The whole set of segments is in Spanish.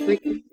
Ok.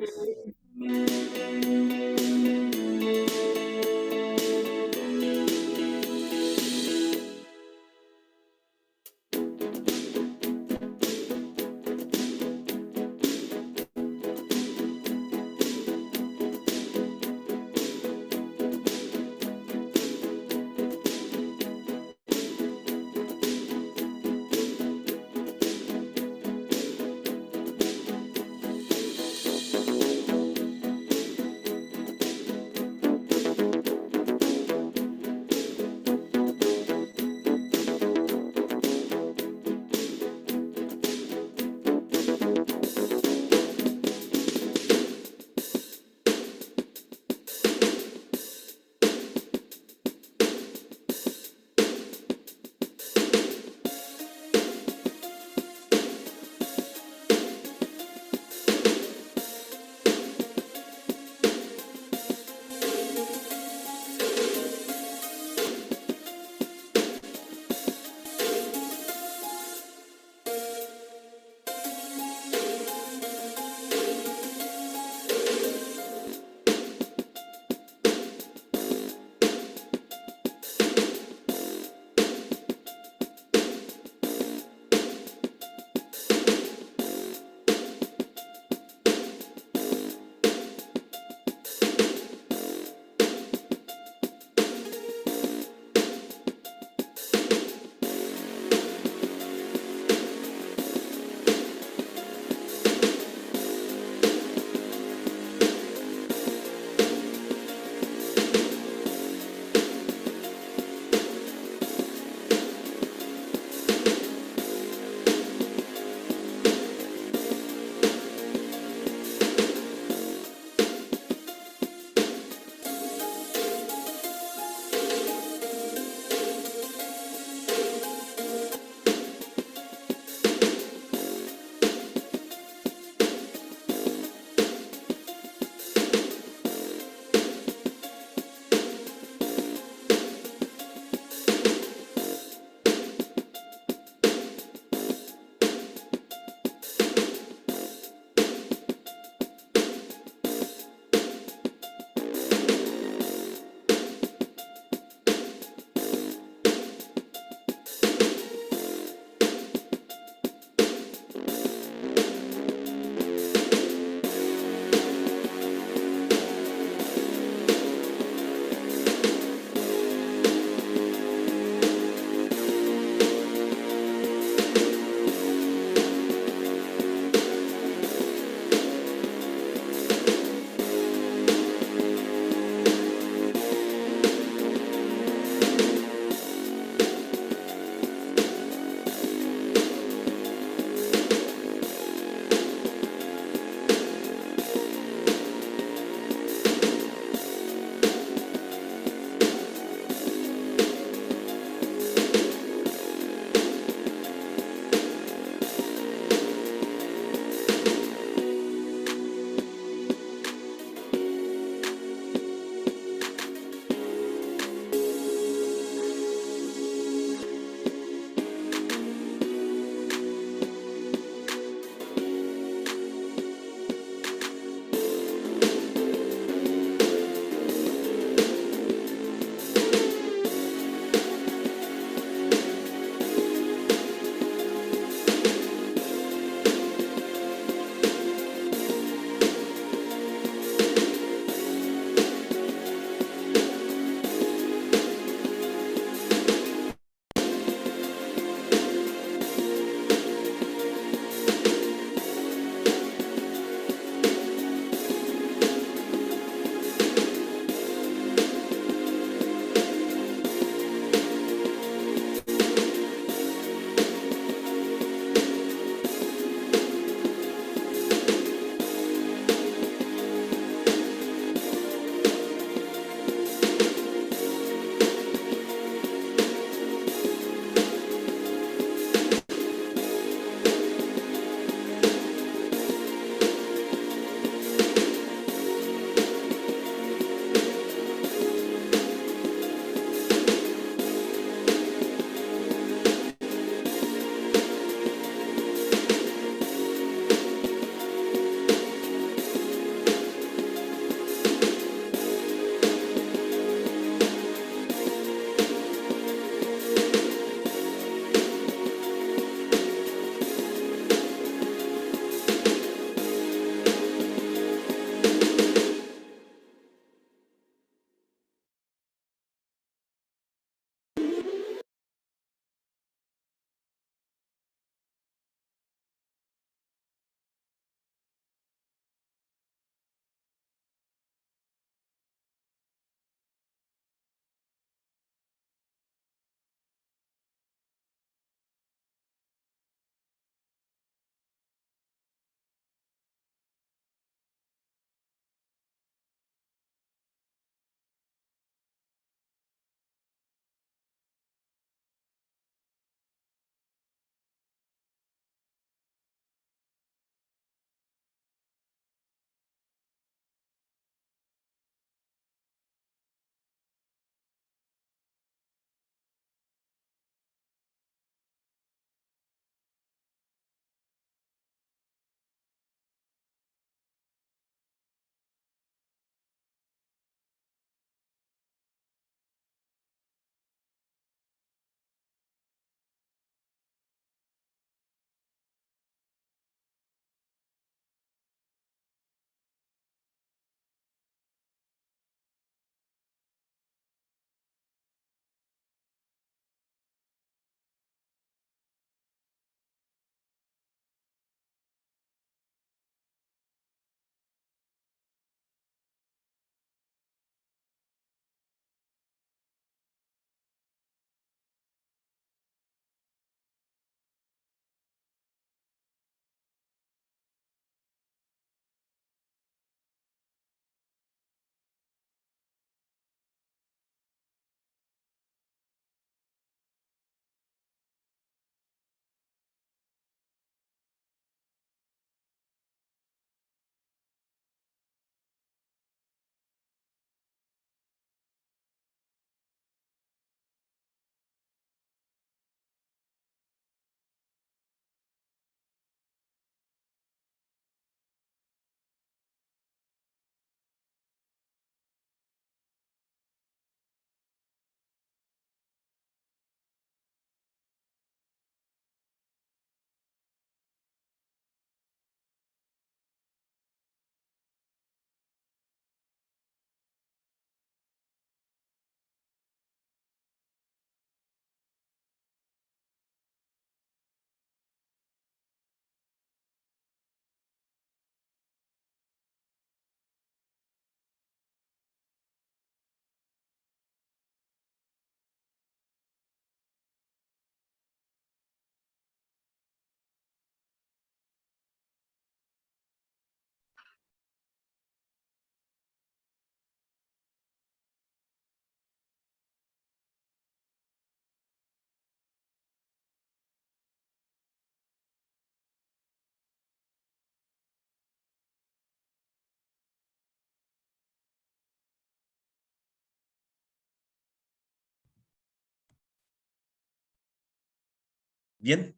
Bien,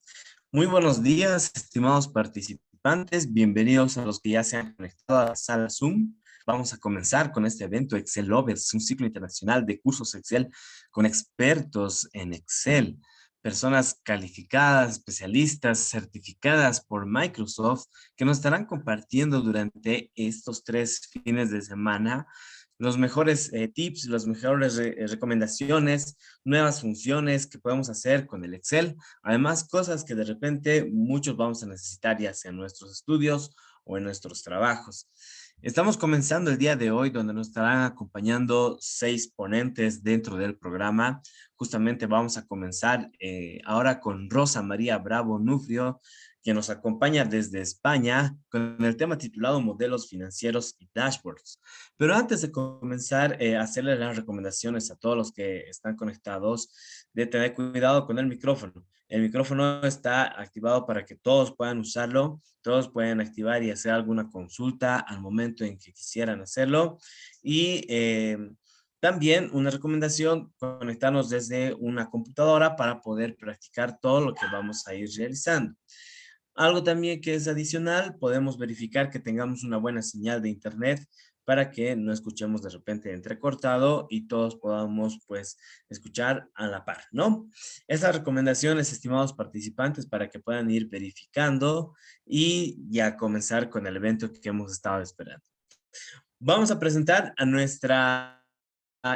muy buenos días, estimados participantes. Bienvenidos a los que ya se han conectado a la sala Zoom. Vamos a comenzar con este evento Excel Lovers, un ciclo internacional de cursos Excel con expertos en Excel, personas calificadas, especialistas, certificadas por Microsoft, que nos estarán compartiendo durante estos 3 fines de semana los mejores tips, las mejores recomendaciones, nuevas funciones que podemos hacer con el Excel. Además, cosas que de repente muchos vamos a necesitar ya sea en nuestros estudios o en nuestros trabajos. Estamos comenzando el día de hoy donde nos estarán acompañando 6 ponentes dentro del programa. Justamente vamos a comenzar ahora con Rosa María Bravo Nufrio, que nos acompaña desde España con el tema titulado Modelos Financieros y Dashboards. Pero antes de comenzar, hacerle las recomendaciones a todos los que están conectados de tener cuidado con el micrófono. El micrófono está activado para que todos puedan usarlo, todos pueden activar y hacer alguna consulta al momento en que quisieran hacerlo. Y también una recomendación, conectarnos desde una computadora para poder practicar todo lo que vamos a ir realizando. Algo también que es adicional, podemos verificar que tengamos una buena señal de internet para que no escuchemos de repente entrecortado y todos podamos pues escuchar a la par, ¿no? Estas recomendaciones, estimados participantes, para que puedan ir verificando y ya comenzar con el evento que hemos estado esperando. Vamos a presentar a nuestra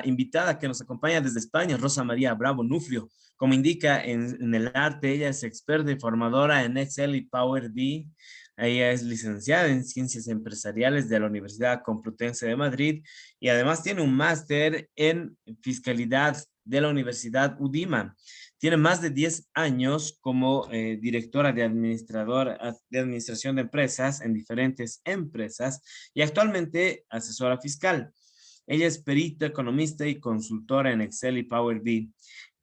invitada que nos acompaña desde España, Rosa María Bravo Nufrio. Como indica en el arte, ella es experta y formadora en Excel y Power BI. Ella es licenciada en Ciencias Empresariales de la Universidad Complutense de Madrid y además tiene un máster en Fiscalidad de la Universidad UDIMA. Tiene más de 10 años como directora de administración de empresas en diferentes empresas y actualmente asesora fiscal. Ella es perita, economista y consultora en Excel y Power BI.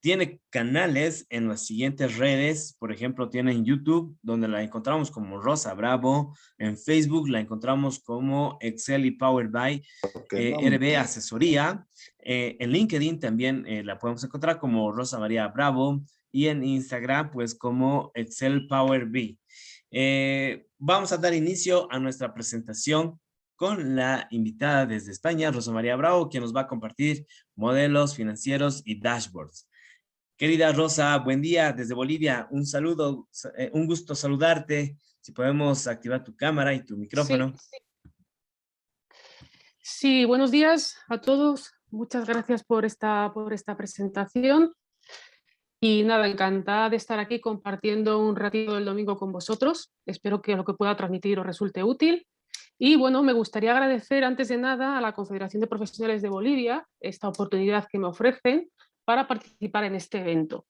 Tiene canales en las siguientes redes, por ejemplo, tiene en YouTube, donde la encontramos como Rosa Bravo, en Facebook la encontramos como Excel y Power BI, RB Asesoría, en LinkedIn también la podemos encontrar como Rosa María Bravo y en Instagram pues como Excel Power BI. Vamos a dar inicio a nuestra presentación con la invitada desde España, Rosa María Bravo, quien nos va a compartir modelos financieros y dashboards. Querida Rosa, buen día desde Bolivia. Un saludo, un gusto saludarte. Si podemos activar tu cámara y tu Sí, micrófono. sí, buenos días a todos. Muchas gracias por esta presentación. Y nada, encantada de estar aquí compartiendo un ratito del domingo con vosotros. Espero que lo que pueda transmitir os resulte útil. Y bueno, me gustaría agradecer antes de nada a la Confederación de Profesionales de Bolivia esta oportunidad que me ofrecen para participar en este evento.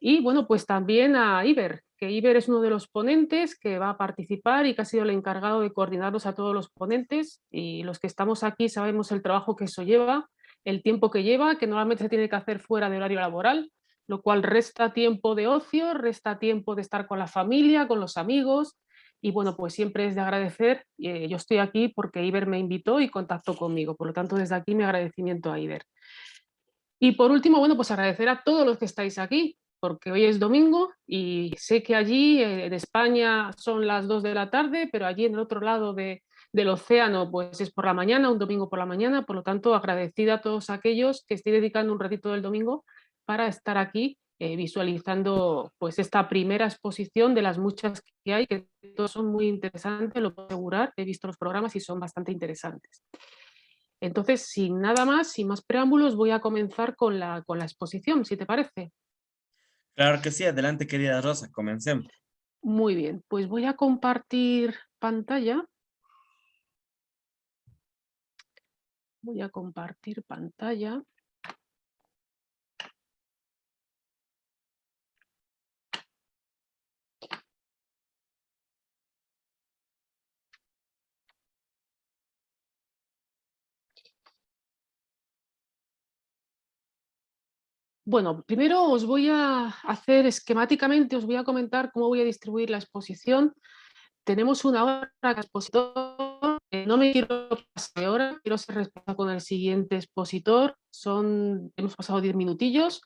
Y bueno, pues también a Iber, que Iber es uno de los ponentes que va a participar y que ha sido el encargado de coordinarnos a todos los ponentes. Y los que estamos aquí sabemos el trabajo que eso lleva, el tiempo que lleva, que normalmente se tiene que hacer fuera de horario laboral, lo cual resta tiempo de ocio, resta tiempo de estar con la familia, con los amigos. Y bueno, pues siempre es de agradecer. Yo estoy aquí porque Iber me invitó y contactó conmigo. Por lo tanto, desde aquí mi agradecimiento a Iber. Y por último, bueno, pues agradecer a todos los que estáis aquí, porque hoy es domingo y sé que allí en España son las 2 de la tarde, pero allí en el otro lado del océano pues es por la mañana, un domingo por la mañana, por lo tanto agradecida a todos aquellos que estoy dedicando un ratito del domingo para estar aquí visualizando pues esta primera exposición de las muchas que hay, que todos son muy interesantes, lo puedo asegurar, he visto los programas y son bastante interesantes. Entonces, sin nada más, sin más preámbulos, voy a comenzar con la exposición, si te parece. Claro que sí, adelante querida Rosa, comencemos. Muy bien, pues voy a compartir pantalla. Voy a compartir pantalla. Bueno, primero os voy a hacer esquemáticamente, os voy a comentar cómo voy a distribuir la exposición. Tenemos una hora de expositor, no me quiero pasar de hora, quiero ser respetuosa con el siguiente expositor, hemos pasado 10 minutillos.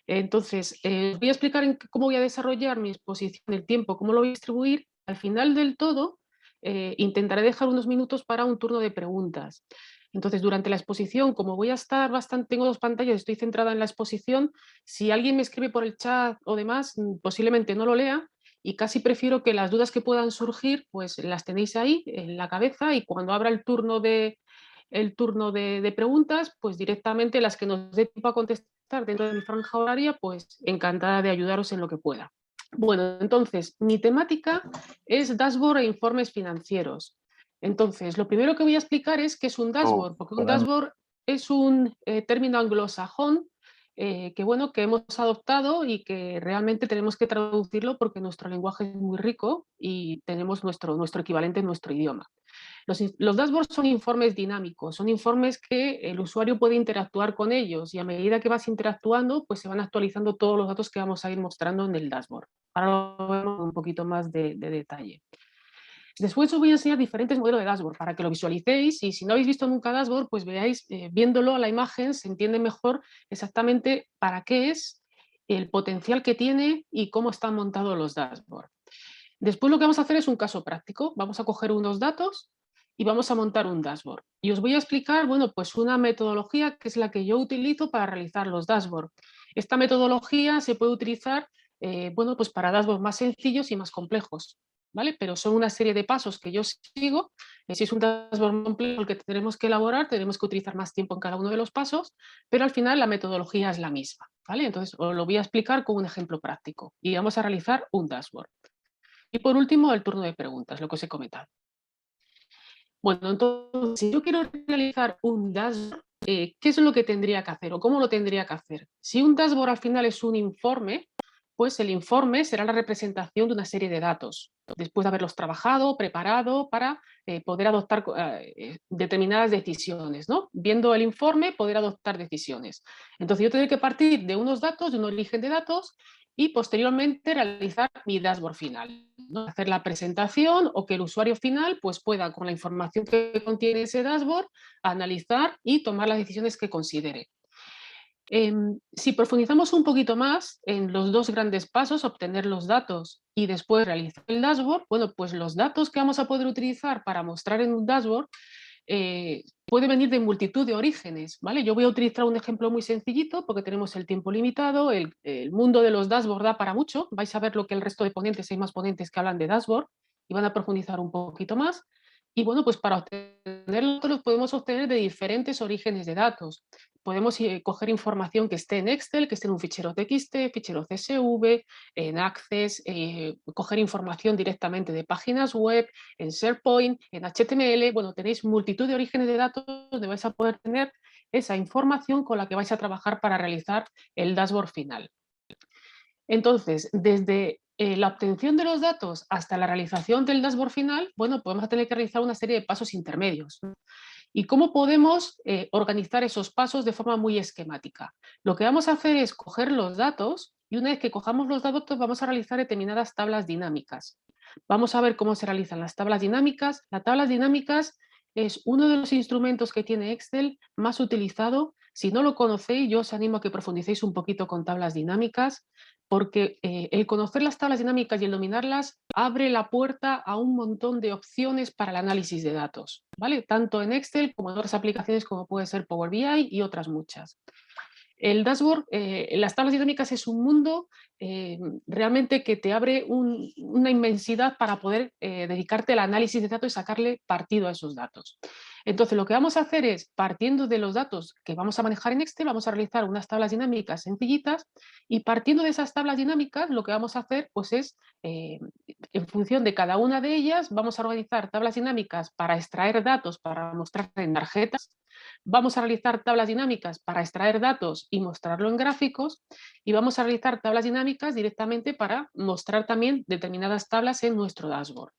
Entonces, os voy a explicar cómo voy a desarrollar mi exposición, el tiempo, cómo lo voy a distribuir. Al final del todo, intentaré dejar unos minutos para un turno de preguntas. Entonces, durante la exposición, como voy a estar bastante, tengo dos pantallas, estoy centrada en la exposición, si alguien me escribe por el chat o demás, posiblemente no lo lea, y casi prefiero que las dudas que puedan surgir, pues las tenéis ahí en la cabeza, y cuando abra el turno de preguntas, pues directamente las que nos dé tiempo a contestar dentro de mi franja horaria, pues encantada de ayudaros en lo que pueda. Bueno, entonces, mi temática es dashboard e informes financieros. Entonces, lo primero que voy a explicar es qué es un dashboard, porque un dashboard es un término anglosajón que, bueno, que hemos adoptado y que realmente tenemos que traducirlo porque nuestro lenguaje es muy rico y tenemos nuestro equivalente en nuestro idioma. Los dashboards son informes dinámicos, son informes que el usuario puede interactuar con ellos y a medida que vas interactuando, pues se van actualizando todos los datos que vamos a ir mostrando en el dashboard. Ahora lo vemos con un poquito más de detalle. Después os voy a enseñar diferentes modelos de dashboard para que lo visualicéis y si no habéis visto nunca dashboard, pues veáis, viéndolo a la imagen se entiende mejor exactamente para qué es, el potencial que tiene y cómo están montados los dashboards. Después lo que vamos a hacer es un caso práctico. Vamos a coger unos datos y vamos a montar un dashboard. Y os voy a explicar, bueno, pues una metodología que es la que yo utilizo para realizar los dashboards. Esta metodología se puede utilizar, bueno, pues para dashboards más sencillos y más complejos, ¿vale? Pero son una serie de pasos que yo sigo. Si es un dashboard complejo el que tenemos que elaborar, tenemos que utilizar más tiempo en cada uno de los pasos, pero al final la metodología es la misma, ¿vale? Entonces os lo voy a explicar con un ejemplo práctico y vamos a realizar un dashboard. Y por último, el turno de preguntas, lo que os he comentado. Bueno, entonces, si yo quiero realizar un dashboard, ¿qué es lo que tendría que hacer o cómo lo tendría que hacer? Si un dashboard al final es un informe, pues el informe será la representación de una serie de datos, después de haberlos trabajado, preparado para poder adoptar determinadas decisiones, ¿no? Viendo el informe, poder adoptar decisiones. Entonces yo tendré que partir de unos datos, de un origen de datos, y posteriormente realizar mi dashboard final, ¿no? Hacer la presentación o que el usuario final pues, pueda, con la información que contiene ese dashboard, analizar y tomar las decisiones que considere. Si profundizamos un poquito más en los dos grandes pasos, obtener los datos y después realizar el dashboard, bueno, pues los datos que vamos a poder utilizar para mostrar en un dashboard puede venir de multitud de orígenes, ¿vale? Yo voy a utilizar un ejemplo muy sencillito porque tenemos el tiempo limitado, el mundo de los dashboard da para mucho, vais a ver lo que el resto de ponentes, hay más ponentes que hablan de dashboard y van a profundizar un poquito más. Y bueno, pues para obtenerlos los podemos obtener de diferentes orígenes de datos. Podemos coger información que esté en Excel, que esté en un fichero TXT, fichero CSV, en Access, coger información directamente de páginas web, en SharePoint, en HTML. Bueno, tenéis multitud de orígenes de datos donde vais a poder tener esa información con la que vais a trabajar para realizar el dashboard final. Entonces, desde la obtención de los datos hasta la realización del dashboard final, bueno, podemos tener que realizar una serie de pasos intermedios. ¿Y cómo podemos organizar esos pasos de forma muy esquemática? Lo que vamos a hacer es coger los datos y una vez que cojamos los datos vamos a realizar determinadas tablas dinámicas. Vamos a ver cómo se realizan las tablas dinámicas. Las tablas dinámicas es uno de los instrumentos que tiene Excel más utilizado. Si no lo conocéis, yo os animo a que profundicéis un poquito con tablas dinámicas, porque el conocer las tablas dinámicas y el dominarlas abre la puerta a un montón de opciones para el análisis de datos, ¿vale? Tanto en Excel como en otras aplicaciones como puede ser Power BI y otras muchas. El dashboard, las tablas dinámicas es un mundo realmente que te abre una inmensidad para poder dedicarte al análisis de datos y sacarle partido a esos datos. Entonces, lo que vamos a hacer es, partiendo de los datos que vamos a manejar en Excel, vamos a realizar unas tablas dinámicas sencillitas y partiendo de esas tablas dinámicas, lo que vamos a hacer pues es, en función de cada una de ellas, vamos a organizar tablas dinámicas para extraer datos, para mostrar en tarjetas. Vamos a realizar tablas dinámicas para extraer datos y mostrarlo en gráficos y vamos a realizar tablas dinámicas directamente para mostrar también determinadas tablas en nuestro dashboard.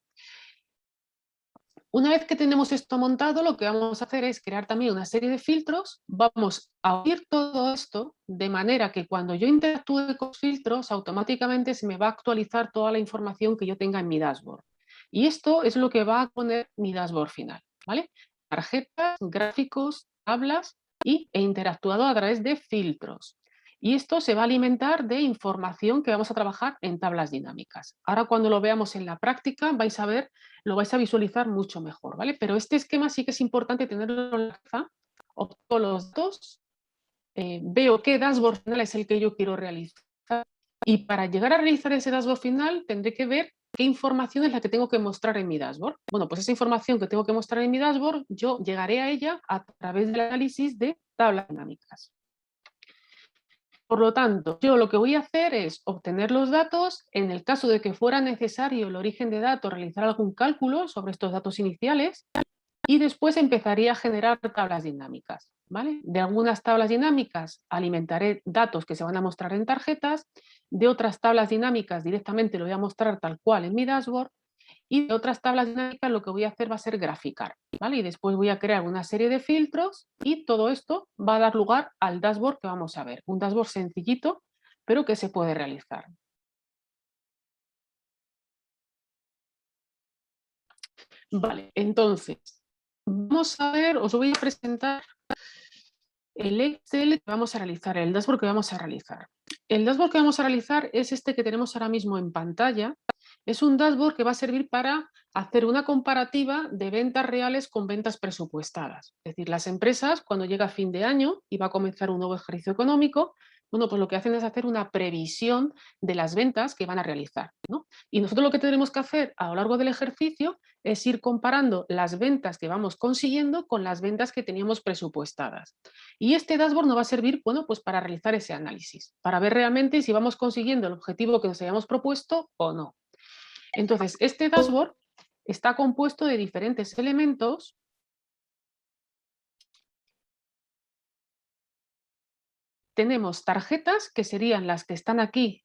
Una vez que tenemos esto montado, lo que vamos a hacer es crear también una serie de filtros. Vamos a unir todo esto de manera que cuando yo interactúe con los filtros, automáticamente se me va a actualizar toda la información que yo tenga en mi dashboard. Y esto es lo que va a poner mi dashboard final, ¿vale? Tarjetas, gráficos, tablas e interactuado a través de filtros. Y esto se va a alimentar de información que vamos a trabajar en tablas dinámicas. Ahora cuando lo veamos en la práctica vais a ver, lo vais a visualizar mucho mejor, ¿vale? Pero este esquema sí que es importante tenerlo en la cabeza. Obtengo los datos, veo qué dashboard final es el que yo quiero realizar y para llegar a realizar ese dashboard final tendré que ver qué información es la que tengo que mostrar en mi dashboard. Bueno, pues esa información que tengo que mostrar en mi dashboard, yo llegaré a ella a través del análisis de tablas dinámicas. Por lo tanto, yo lo que voy a hacer es obtener los datos. En el caso de que fuera necesario el origen de datos, realizar algún cálculo sobre estos datos iniciales y después empezaría a generar tablas dinámicas. ¿Vale? De algunas tablas dinámicas alimentaré datos que se van a mostrar en tarjetas, de otras tablas dinámicas directamente lo voy a mostrar tal cual en mi dashboard y de otras tablas dinámicas lo que voy a hacer va a ser graficar, ¿vale? Y después voy a crear una serie de filtros y todo esto va a dar lugar al dashboard que vamos a ver. Un dashboard sencillito, pero que se puede realizar. Vale, entonces, vamos a ver, os voy a presentar el Excel que vamos a realizar, el dashboard que vamos a realizar. El dashboard que vamos a realizar es este que tenemos ahora mismo en pantalla. Es un dashboard que va a servir para hacer una comparativa de ventas reales con ventas presupuestadas. Es decir, las empresas, cuando llega fin de año y va a comenzar un nuevo ejercicio económico, bueno, pues lo que hacen es hacer una previsión de las ventas que van a realizar, ¿no? Y nosotros lo que tenemos que hacer a lo largo del ejercicio es ir comparando las ventas que vamos consiguiendo con las ventas que teníamos presupuestadas. Y este dashboard nos va a servir, bueno, pues para realizar ese análisis, para ver realmente si vamos consiguiendo el objetivo que nos hayamos propuesto o no. Entonces, este dashboard está compuesto de diferentes elementos. Tenemos tarjetas, que serían las que están aquí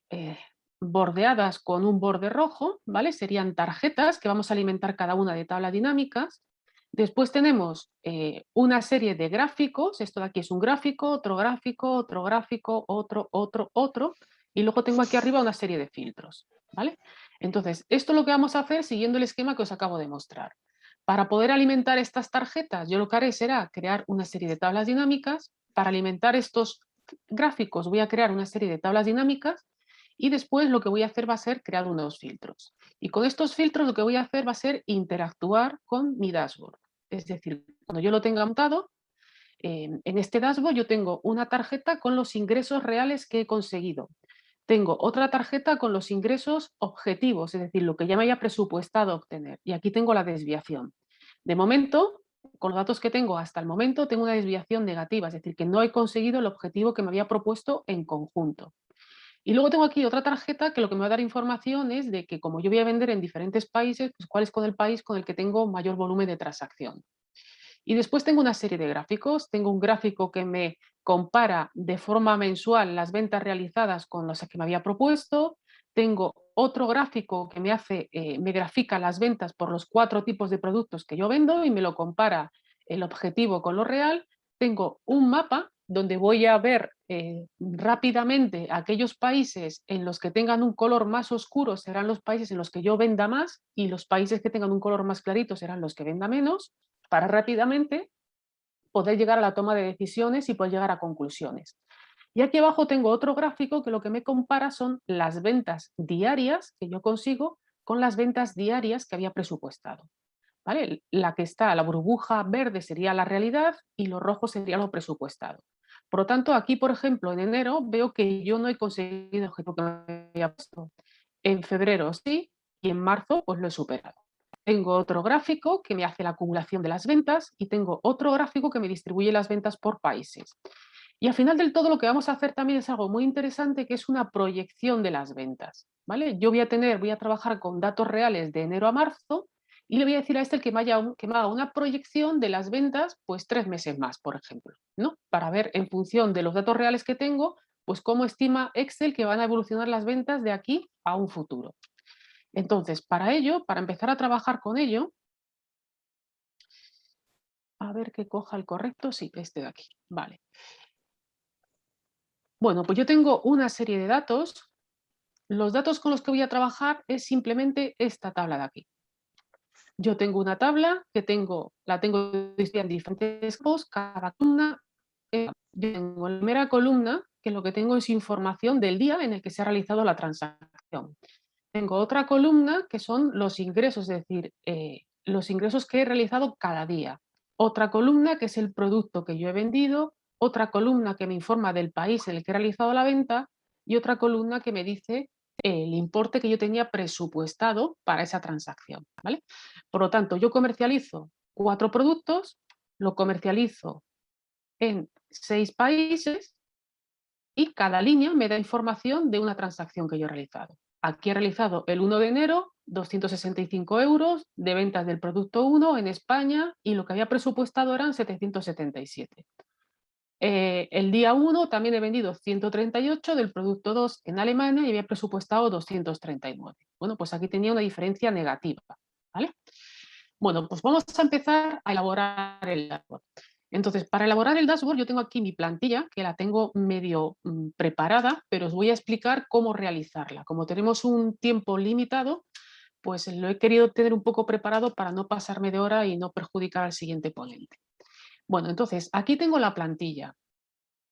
bordeadas con un borde rojo, ¿vale? Serían tarjetas que vamos a alimentar cada una de tablas dinámicas. Después tenemos una serie de gráficos, esto de aquí es un gráfico, otro gráfico, otro gráfico, otro, y luego tengo aquí arriba una serie de filtros, ¿vale? Entonces, esto es lo que vamos a hacer siguiendo el esquema que os acabo de mostrar. Para poder alimentar estas tarjetas, yo lo que haré será crear una serie de tablas dinámicas. Para alimentar estos gráficos voy a crear una serie de tablas dinámicas y después lo que voy a hacer va a ser crear unos filtros. Y con estos filtros lo que voy a hacer va a ser interactuar con mi dashboard. Es decir, cuando yo lo tenga montado, en este dashboard yo tengo una tarjeta con los ingresos reales que he conseguido. Tengo otra tarjeta con los ingresos objetivos, es decir, lo que ya me haya presupuestado obtener. Y aquí tengo la desviación. De momento, con los datos que tengo hasta el momento, tengo una desviación negativa, es decir, que no he conseguido el objetivo que me había propuesto en conjunto. Y luego tengo aquí otra tarjeta que lo que me va a dar información es de que como yo voy a vender en diferentes países, pues cuál es con el país con el que tengo mayor volumen de transacción. Y después tengo una serie de gráficos. Tengo un gráfico que me compara de forma mensual las ventas realizadas con las que me había propuesto. Tengo otro gráfico que me grafica las ventas por los 4 tipos de productos que yo vendo y me lo compara el objetivo con lo real. Tengo un mapa donde voy a ver rápidamente aquellos países en los que tengan un color más oscuro serán los países en los que yo venda más y los países que tengan un color más clarito serán los que venda menos para rápidamente poder llegar a la toma de decisiones y poder llegar a conclusiones. Y aquí abajo tengo otro gráfico que lo que me compara son las ventas diarias que yo consigo con las ventas diarias que había presupuestado. ¿Vale? La que está, la burbuja verde sería la realidad y lo rojo sería lo presupuestado. Por lo tanto, aquí, por ejemplo, en enero veo que yo no he conseguido el objetivo que me había puesto. En febrero sí y en marzo pues lo he superado. Tengo otro gráfico que me hace la acumulación de las ventas y tengo otro gráfico que me distribuye las ventas por países. Y al final del todo lo que vamos a hacer también es algo muy interesante que es una proyección de las ventas. ¿Vale? Yo voy a trabajar con datos reales de enero a marzo y le voy a decir a este el que que me haga una proyección de las ventas pues 3 meses más, por ejemplo, ¿no? Para ver en función de los datos reales que tengo, pues cómo estima Excel que van a evolucionar las ventas de aquí a un futuro. Entonces, para ello, para empezar a trabajar con ello, a ver que coja el correcto, sí, este de aquí, vale. Bueno, pues yo tengo una serie de datos. Los datos con los que voy a trabajar es simplemente esta tabla de aquí. Yo tengo una tabla que la tengo dividida en diferentes campos, cada columna. Yo tengo la primera columna, que lo que tengo es información del día en el que se ha realizado la transacción. Tengo otra columna que son los ingresos, es decir, los ingresos que he realizado cada día. Otra columna que es el producto que yo he vendido, otra columna que me informa del país en el que he realizado la venta y otra columna que me dice el importe que yo tenía presupuestado para esa transacción, ¿vale? Por lo tanto, yo comercializo 4 productos, lo comercializo en 6 países y cada línea me da información de una transacción que yo he realizado. Aquí he realizado el 1 de enero 265 euros de ventas del producto 1 en España y lo que había presupuestado eran 777. El día 1 también he vendido 138 del producto 2 en Alemania y había presupuestado 239. Bueno, pues aquí tenía una diferencia negativa, ¿vale? Bueno, pues vamos a empezar a elaborar el dashboard. Entonces, para elaborar el dashboard yo tengo aquí mi plantilla, que la tengo medio preparada, pero os voy a explicar cómo realizarla. Como tenemos un tiempo limitado, pues lo he querido tener un poco preparado para no pasarme de hora y no perjudicar al siguiente ponente. Bueno, entonces, aquí tengo la plantilla.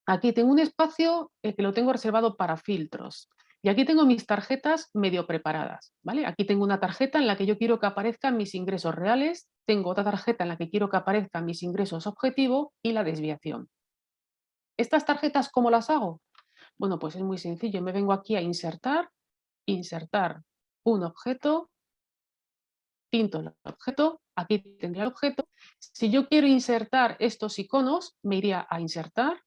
Aquí tengo un espacio que lo tengo reservado para filtros. Y aquí tengo mis tarjetas medio preparadas, ¿vale? Aquí tengo una tarjeta en la que yo quiero que aparezcan mis ingresos reales, tengo otra tarjeta en la que quiero que aparezcan mis ingresos objetivo y la desviación. ¿Estas tarjetas cómo las hago? Bueno, pues es muy sencillo. Me vengo aquí a insertar, insertar un objeto, pinto el objeto, aquí tendría el objeto. Si yo quiero insertar estos iconos, me iría a insertar,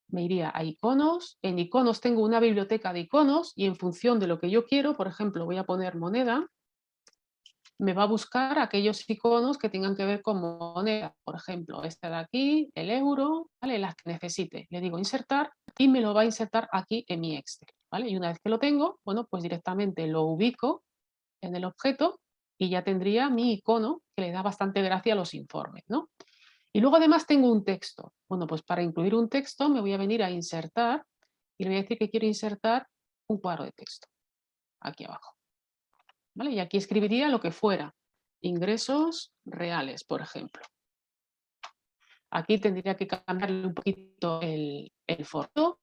me iría a iconos, en iconos tengo una biblioteca de iconos y en función de lo que yo quiero, por ejemplo, voy a poner moneda, me va a buscar aquellos iconos que tengan que ver con moneda, por ejemplo, este de aquí, el euro, ¿vale? Las que necesite. Le digo insertar y me lo va a insertar aquí en mi Excel, ¿vale? Y una vez que lo tengo, bueno, pues directamente lo ubico en el objeto y ya tendría mi icono que le da bastante gracia a los informes, ¿no? Y luego además tengo un texto. Bueno, pues para incluir un texto me voy a venir a insertar y le voy a decir que quiero insertar un cuadro de texto aquí abajo, ¿vale? Y aquí escribiría lo que fuera, ingresos reales, por ejemplo. Aquí tendría que cambiarle un poquito el formato.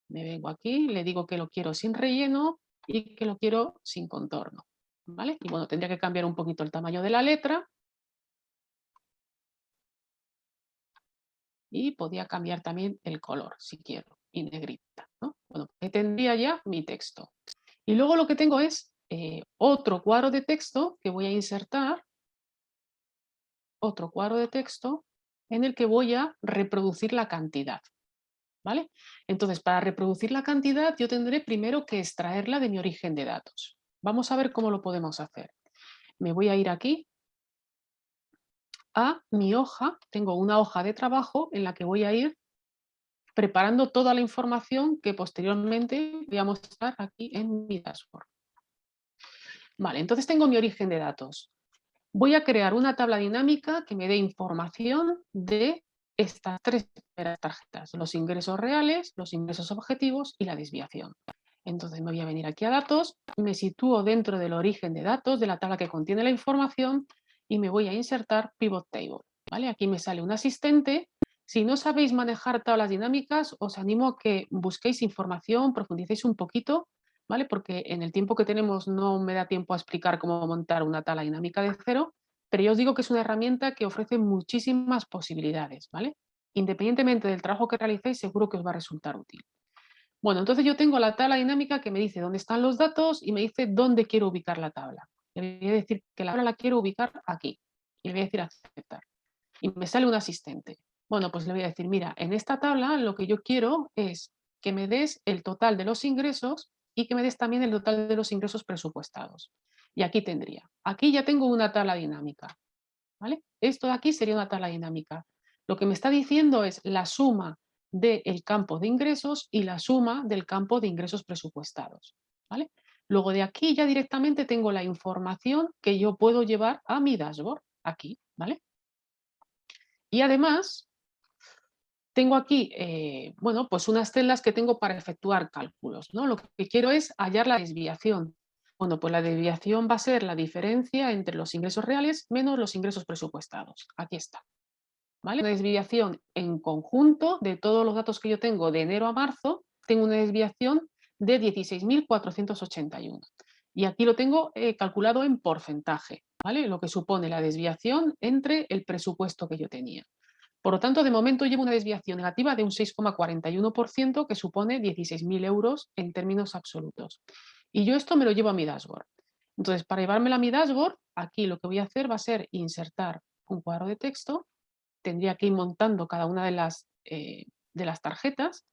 Me vengo aquí, le digo que lo quiero sin relleno y que lo quiero sin contorno, ¿vale? Y bueno, tendría que cambiar un poquito el tamaño de la letra y podía cambiar también el color si quiero, y negrita, ¿no? Bueno, ahí tendría ya mi texto. Y luego lo que tengo es otro cuadro de texto que voy a insertar, otro cuadro de texto en el que voy a reproducir la cantidad, ¿vale? Entonces, para reproducir la cantidad yo tendré primero que extraerla de mi origen de datos. Vamos a ver cómo lo podemos hacer. Me voy a ir aquí a mi hoja, tengo una hoja de trabajo en la que voy a ir preparando toda la información que posteriormente voy a mostrar aquí en mi dashboard. Vale, entonces tengo mi origen de datos. Voy a crear una tabla dinámica que me dé información de estas 3 primeras tarjetas, los ingresos reales, los ingresos objetivos y la desviación. Entonces me voy a venir aquí a datos, me sitúo dentro del origen de datos, de la tabla que contiene la información y me voy a insertar pivot table, ¿vale? Aquí me sale un asistente. Si no sabéis manejar tablas dinámicas, os animo a que busquéis información, profundicéis un poquito, ¿vale? Porque en el tiempo que tenemos no me da tiempo a explicar cómo montar una tabla dinámica de cero, pero yo os digo que es una herramienta que ofrece muchísimas posibilidades, ¿vale? Independientemente del trabajo que realicéis, seguro que os va a resultar útil. Bueno, entonces yo tengo la tabla dinámica que me dice dónde están los datos y me dice dónde quiero ubicar la tabla. Le voy a decir que la tabla la quiero ubicar aquí y le voy a decir aceptar. Y me sale un asistente. Bueno, pues le voy a decir, mira, en esta tabla lo que yo quiero es que me des el total de los ingresos y que me des también el total de los ingresos presupuestados. Y aquí tendría. Aquí ya tengo una tabla dinámica, ¿vale? Esto de aquí sería una tabla dinámica. Lo que me está diciendo es la suma del campo de ingresos y la suma del campo de ingresos presupuestados, ¿vale? Luego de aquí ya directamente tengo la información que yo puedo llevar a mi dashboard, aquí, ¿vale? Y además tengo aquí, bueno, pues unas celdas que tengo para efectuar cálculos, ¿no? Lo que quiero es hallar la desviación. Bueno, pues la desviación va a ser la diferencia entre los ingresos reales menos los ingresos presupuestados. Aquí está. ¿vale? Una desviación en conjunto de todos los datos que yo tengo de enero a marzo, tengo una desviación de 16.481. Y aquí lo tengo calculado en porcentaje, ¿vale? Lo que supone la desviación entre el presupuesto que yo tenía. Por lo tanto, de momento llevo una desviación negativa de un 6,41%, que supone 16.000 euros en términos absolutos. Y yo esto me lo llevo a mi dashboard. Entonces, para llevármelo a mi dashboard, aquí lo que voy a hacer va a ser insertar un cuadro de texto. Tendría que ir montando cada una de las tarjetas.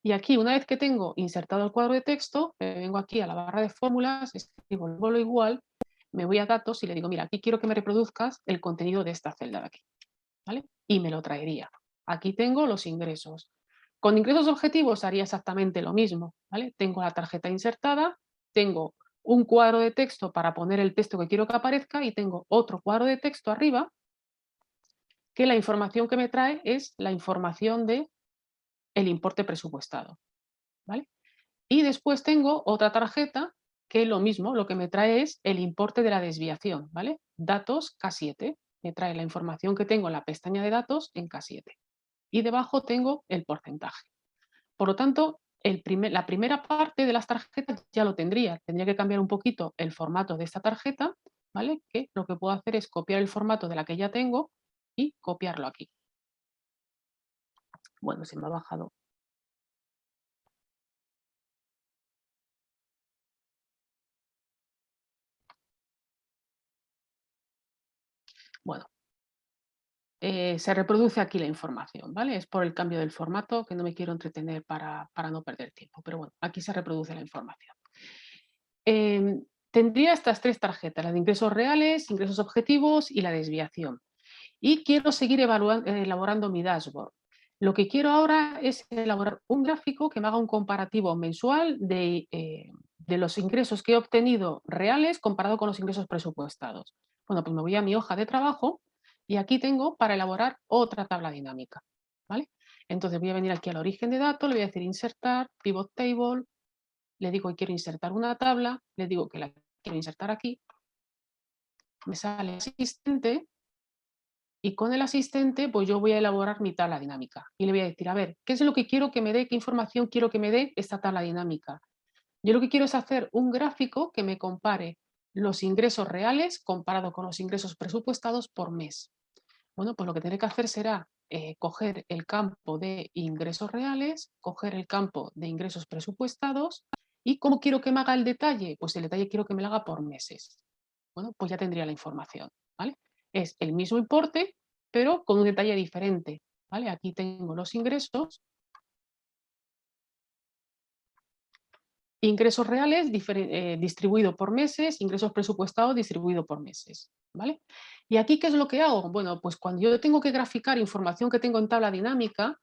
Y aquí, una vez que tengo insertado el cuadro de texto, me vengo aquí a la barra de fórmulas, escribo el bolo igual, me voy a datos y le digo, mira, aquí quiero que me reproduzcas el contenido de esta celda de aquí. ¿Vale? Y me lo traería. Aquí tengo los ingresos. Con ingresos objetivos haría exactamente lo mismo, ¿vale? Tengo la tarjeta insertada, tengo un cuadro de texto para poner el texto que quiero que aparezca y tengo otro cuadro de texto arriba que la información que me trae es la información de el importe presupuestado, ¿vale? Y después tengo otra tarjeta que lo mismo, lo que me trae es el importe de la desviación, ¿vale? Datos K7, me trae la información que tengo en la pestaña de datos en K7. Y debajo tengo el porcentaje. Por lo tanto, la primera parte de las tarjetas ya lo tendría. Tendría que cambiar un poquito el formato de esta tarjeta, ¿vale? Que lo que puedo hacer es copiar el formato de la que ya tengo y copiarlo aquí. Bueno, se me ha bajado. Bueno, se reproduce aquí la información, ¿vale? Es por el cambio del formato que no me quiero entretener para no perder tiempo, pero bueno, aquí se reproduce la información. Tendría estas tres tarjetas, la de ingresos reales, ingresos objetivos y la desviación. Y quiero seguir elaborando mi dashboard. Lo que quiero ahora es elaborar un gráfico que me haga un comparativo mensual de los ingresos que he obtenido reales comparado con los ingresos presupuestados. Bueno, pues me voy a mi hoja de trabajo y aquí tengo para elaborar otra tabla dinámica, ¿vale? Entonces voy a venir aquí al origen de datos, le voy a decir insertar, pivot table, le digo que quiero insertar una tabla, le digo que la quiero insertar aquí, me sale asistente y con el asistente pues yo voy a elaborar mi tabla dinámica y le voy a decir, a ver, ¿qué es lo que quiero que me dé, qué información quiero que me dé esta tabla dinámica? Yo lo que quiero es hacer un gráfico que me compare los ingresos reales comparado con los ingresos presupuestados por mes. Bueno, pues lo que tendré que hacer será coger el campo de ingresos reales, coger el campo de ingresos presupuestados y ¿cómo quiero que me haga el detalle? Pues el detalle quiero que me lo haga por meses. Bueno, pues ya tendría la información, ¿vale? Es el mismo importe, pero con un detalle diferente, ¿vale? Aquí tengo los ingresos reales distribuido por meses, ingresos presupuestados distribuido por meses, ¿vale? ¿Y aquí qué es lo que hago? Bueno, pues cuando yo tengo que graficar información que tengo en tabla dinámica,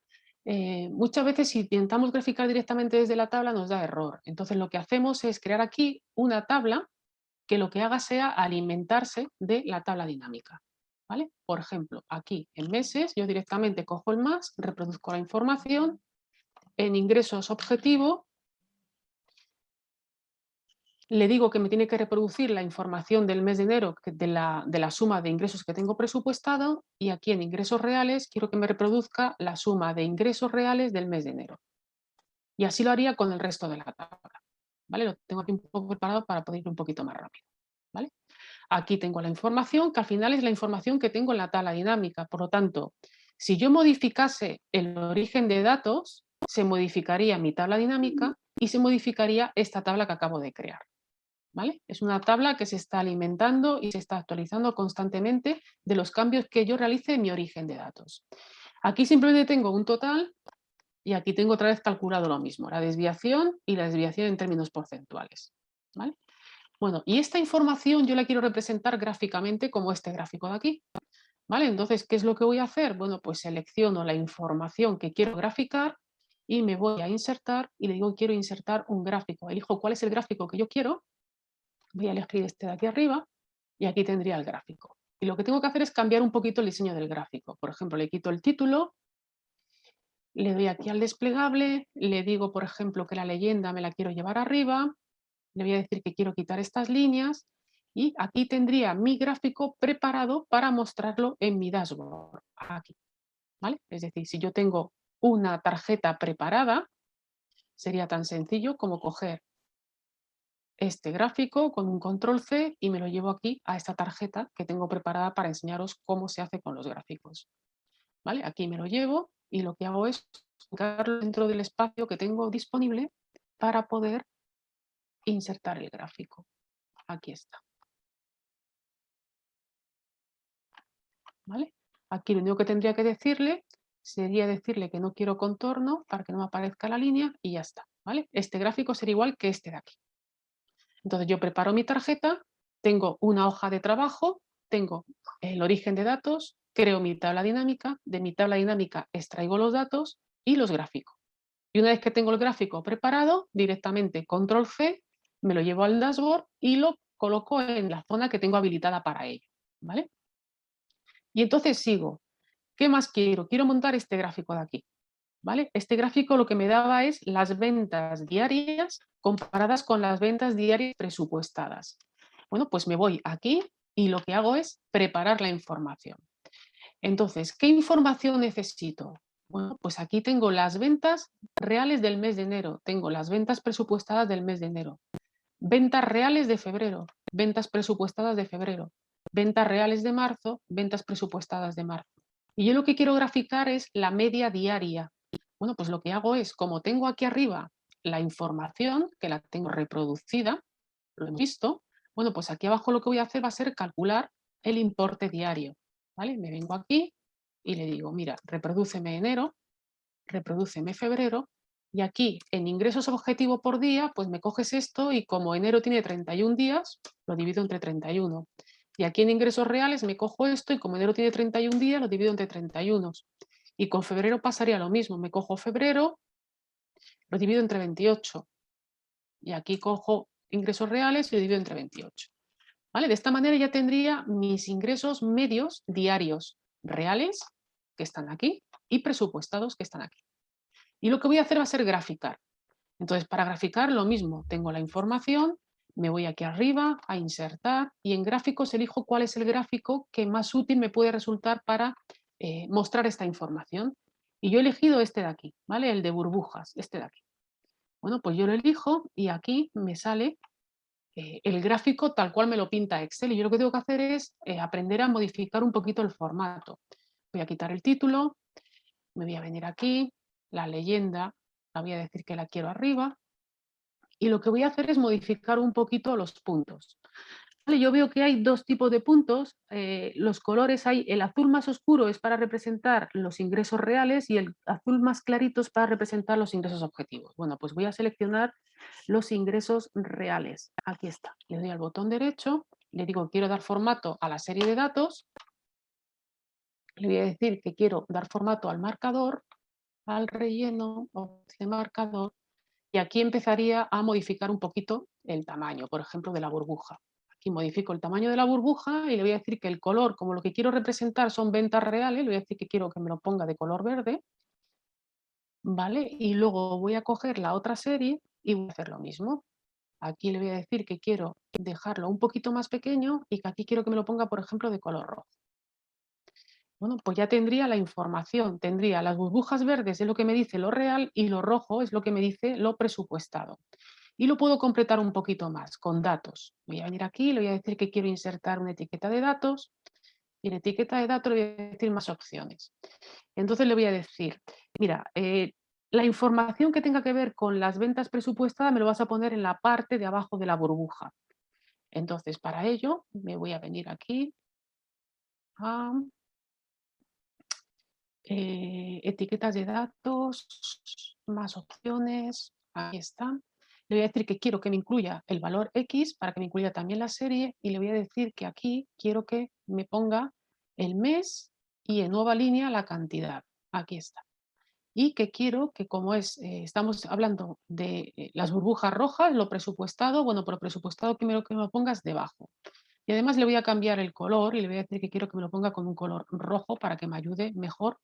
muchas veces si intentamos graficar directamente desde la tabla nos da error. Entonces lo que hacemos es crear aquí una tabla que lo que haga sea alimentarse de la tabla dinámica, ¿vale? Por ejemplo, aquí en meses yo directamente cojo el más, reproduzco la información, en ingresos objetivo le digo que me tiene que reproducir la información del mes de enero de la suma de ingresos que tengo presupuestado y aquí en ingresos reales quiero que me reproduzca la suma de ingresos reales del mes de enero. Y así lo haría con el resto de la tabla. ¿Vale? Lo tengo aquí un poco preparado para poder ir un poquito más rápido. ¿Vale? Aquí tengo la información que al final es la información que tengo en la tabla dinámica. Por lo tanto, si yo modificase el origen de datos, se modificaría mi tabla dinámica y se modificaría esta tabla que acabo de crear. ¿Vale? Es una tabla que se está alimentando y se está actualizando constantemente de los cambios que yo realice en mi origen de datos. Aquí simplemente tengo un total y aquí tengo otra vez calculado lo mismo, la desviación y la desviación en términos porcentuales. ¿Vale? Bueno, y esta información yo la quiero representar gráficamente como este gráfico de aquí. ¿Vale? Entonces, ¿qué es lo que voy a hacer? Bueno, pues selecciono la información que quiero graficar y me voy a insertar y le digo quiero insertar un gráfico. Elijo cuál es el gráfico que yo quiero. Voy a elegir este de aquí arriba y aquí tendría el gráfico. Y lo que tengo que hacer es cambiar un poquito el diseño del gráfico. Por ejemplo, le quito el título, le doy aquí al desplegable, le digo, por ejemplo, que la leyenda me la quiero llevar arriba, le voy a decir que quiero quitar estas líneas y aquí tendría mi gráfico preparado para mostrarlo en mi dashboard. Aquí. ¿vale? Es decir, si yo tengo una tarjeta preparada, sería tan sencillo como coger este gráfico con un control C y me lo llevo aquí a esta tarjeta que tengo preparada para enseñaros cómo se hace con los gráficos. ¿Vale? Aquí me lo llevo y lo que hago es ubicarlo dentro del espacio que tengo disponible para poder insertar el gráfico. Aquí está. ¿Vale? Aquí lo único que tendría que decirle sería decirle que no quiero contorno para que no me aparezca la línea y ya está. ¿Vale? Este gráfico sería igual que este de aquí. Entonces yo preparo mi tarjeta, tengo una hoja de trabajo, tengo el origen de datos, creo mi tabla dinámica, de mi tabla dinámica extraigo los datos y los gráfico. Y una vez que tengo el gráfico preparado, directamente control C, me lo llevo al dashboard y lo coloco en la zona que tengo habilitada para ello. ¿Vale? Y entonces sigo. ¿Qué más quiero? Quiero montar este gráfico de aquí. ¿Vale? Este gráfico lo que me daba es las ventas diarias comparadas con las ventas diarias presupuestadas. Bueno, pues me voy aquí y lo que hago es preparar la información. Entonces, ¿qué información necesito? Bueno, pues aquí tengo las ventas reales del mes de enero, tengo las ventas presupuestadas del mes de enero, ventas reales de febrero, ventas presupuestadas de febrero, ventas reales de marzo, ventas presupuestadas de marzo. Y yo lo que quiero graficar es la media diaria. Bueno, pues lo que hago es, como tengo aquí arriba la información, que la tengo reproducida, lo hemos visto, bueno, pues aquí abajo lo que voy a hacer va a ser calcular el importe diario. ¿Vale? Me vengo aquí y le digo, mira, reprodúceme enero, reprodúceme febrero, y aquí en ingresos objetivo por día, pues me coges esto y como enero tiene 31 días, lo divido entre 31. Y aquí en ingresos reales me cojo esto y como enero tiene 31 días, lo divido entre 31. Y con febrero pasaría lo mismo, me cojo febrero, lo divido entre 28. Y aquí cojo ingresos reales y lo divido entre 28. ¿Vale? De esta manera ya tendría mis ingresos medios diarios reales, que están aquí, y presupuestados, que están aquí. Y lo que voy a hacer va a ser graficar. Entonces, para graficar lo mismo, tengo la información, me voy aquí arriba a insertar y en gráficos elijo cuál es el gráfico que más útil me puede resultar para mostrar esta información. Y yo he elegido este de aquí, ¿vale? El de burbujas, este de aquí. Bueno, pues yo lo elijo y aquí me sale el gráfico tal cual me lo pinta Excel. Y yo lo que tengo que hacer es aprender a modificar un poquito el formato. Voy a quitar el título, me voy a venir aquí, la leyenda, la voy a decir que la quiero arriba. Y lo que voy a hacer es modificar un poquito los puntos. Vale, yo veo que hay dos tipos de puntos. Los colores hay, el azul más oscuro es para representar los ingresos reales y el azul más clarito es para representar los ingresos objetivos. Bueno, pues voy a seleccionar los ingresos reales. Aquí está. Le doy al botón derecho, le digo quiero dar formato a la serie de datos. Le voy a decir que quiero dar formato al marcador, al relleno, opción marcador. Y aquí empezaría a modificar un poquito el tamaño, por ejemplo, de la burbuja. Aquí modifico el tamaño de la burbuja y le voy a decir que el color, como lo que quiero representar son ventas reales, le voy a decir que quiero que me lo ponga de color verde, ¿vale? Y luego voy a coger la otra serie y voy a hacer lo mismo. Aquí le voy a decir que quiero dejarlo un poquito más pequeño y que aquí quiero que me lo ponga, por ejemplo, de color rojo. Bueno, pues ya tendría la información, tendría las burbujas verdes es lo que me dice lo real y lo rojo es lo que me dice lo presupuestado. Y lo puedo completar un poquito más con datos. Voy a venir aquí, le voy a decir que quiero insertar una etiqueta de datos y en etiqueta de datos le voy a decir más opciones. Entonces le voy a decir, mira, la información que tenga que ver con las ventas presupuestadas me lo vas a poner en la parte de abajo de la burbuja. Entonces para ello me voy a venir aquí a etiquetas de datos, más opciones, ahí está. Le voy a decir que quiero que me incluya el valor X para que me incluya también la serie y le voy a decir que aquí quiero que me ponga el mes y en nueva línea la cantidad. Aquí está. Y que quiero que como estamos hablando de las burbujas rojas, lo presupuestado, bueno, por lo presupuestado que me lo pongas debajo. Y además le voy a cambiar el color y le voy a decir que quiero que me lo ponga con un color rojo para que me ayude mejor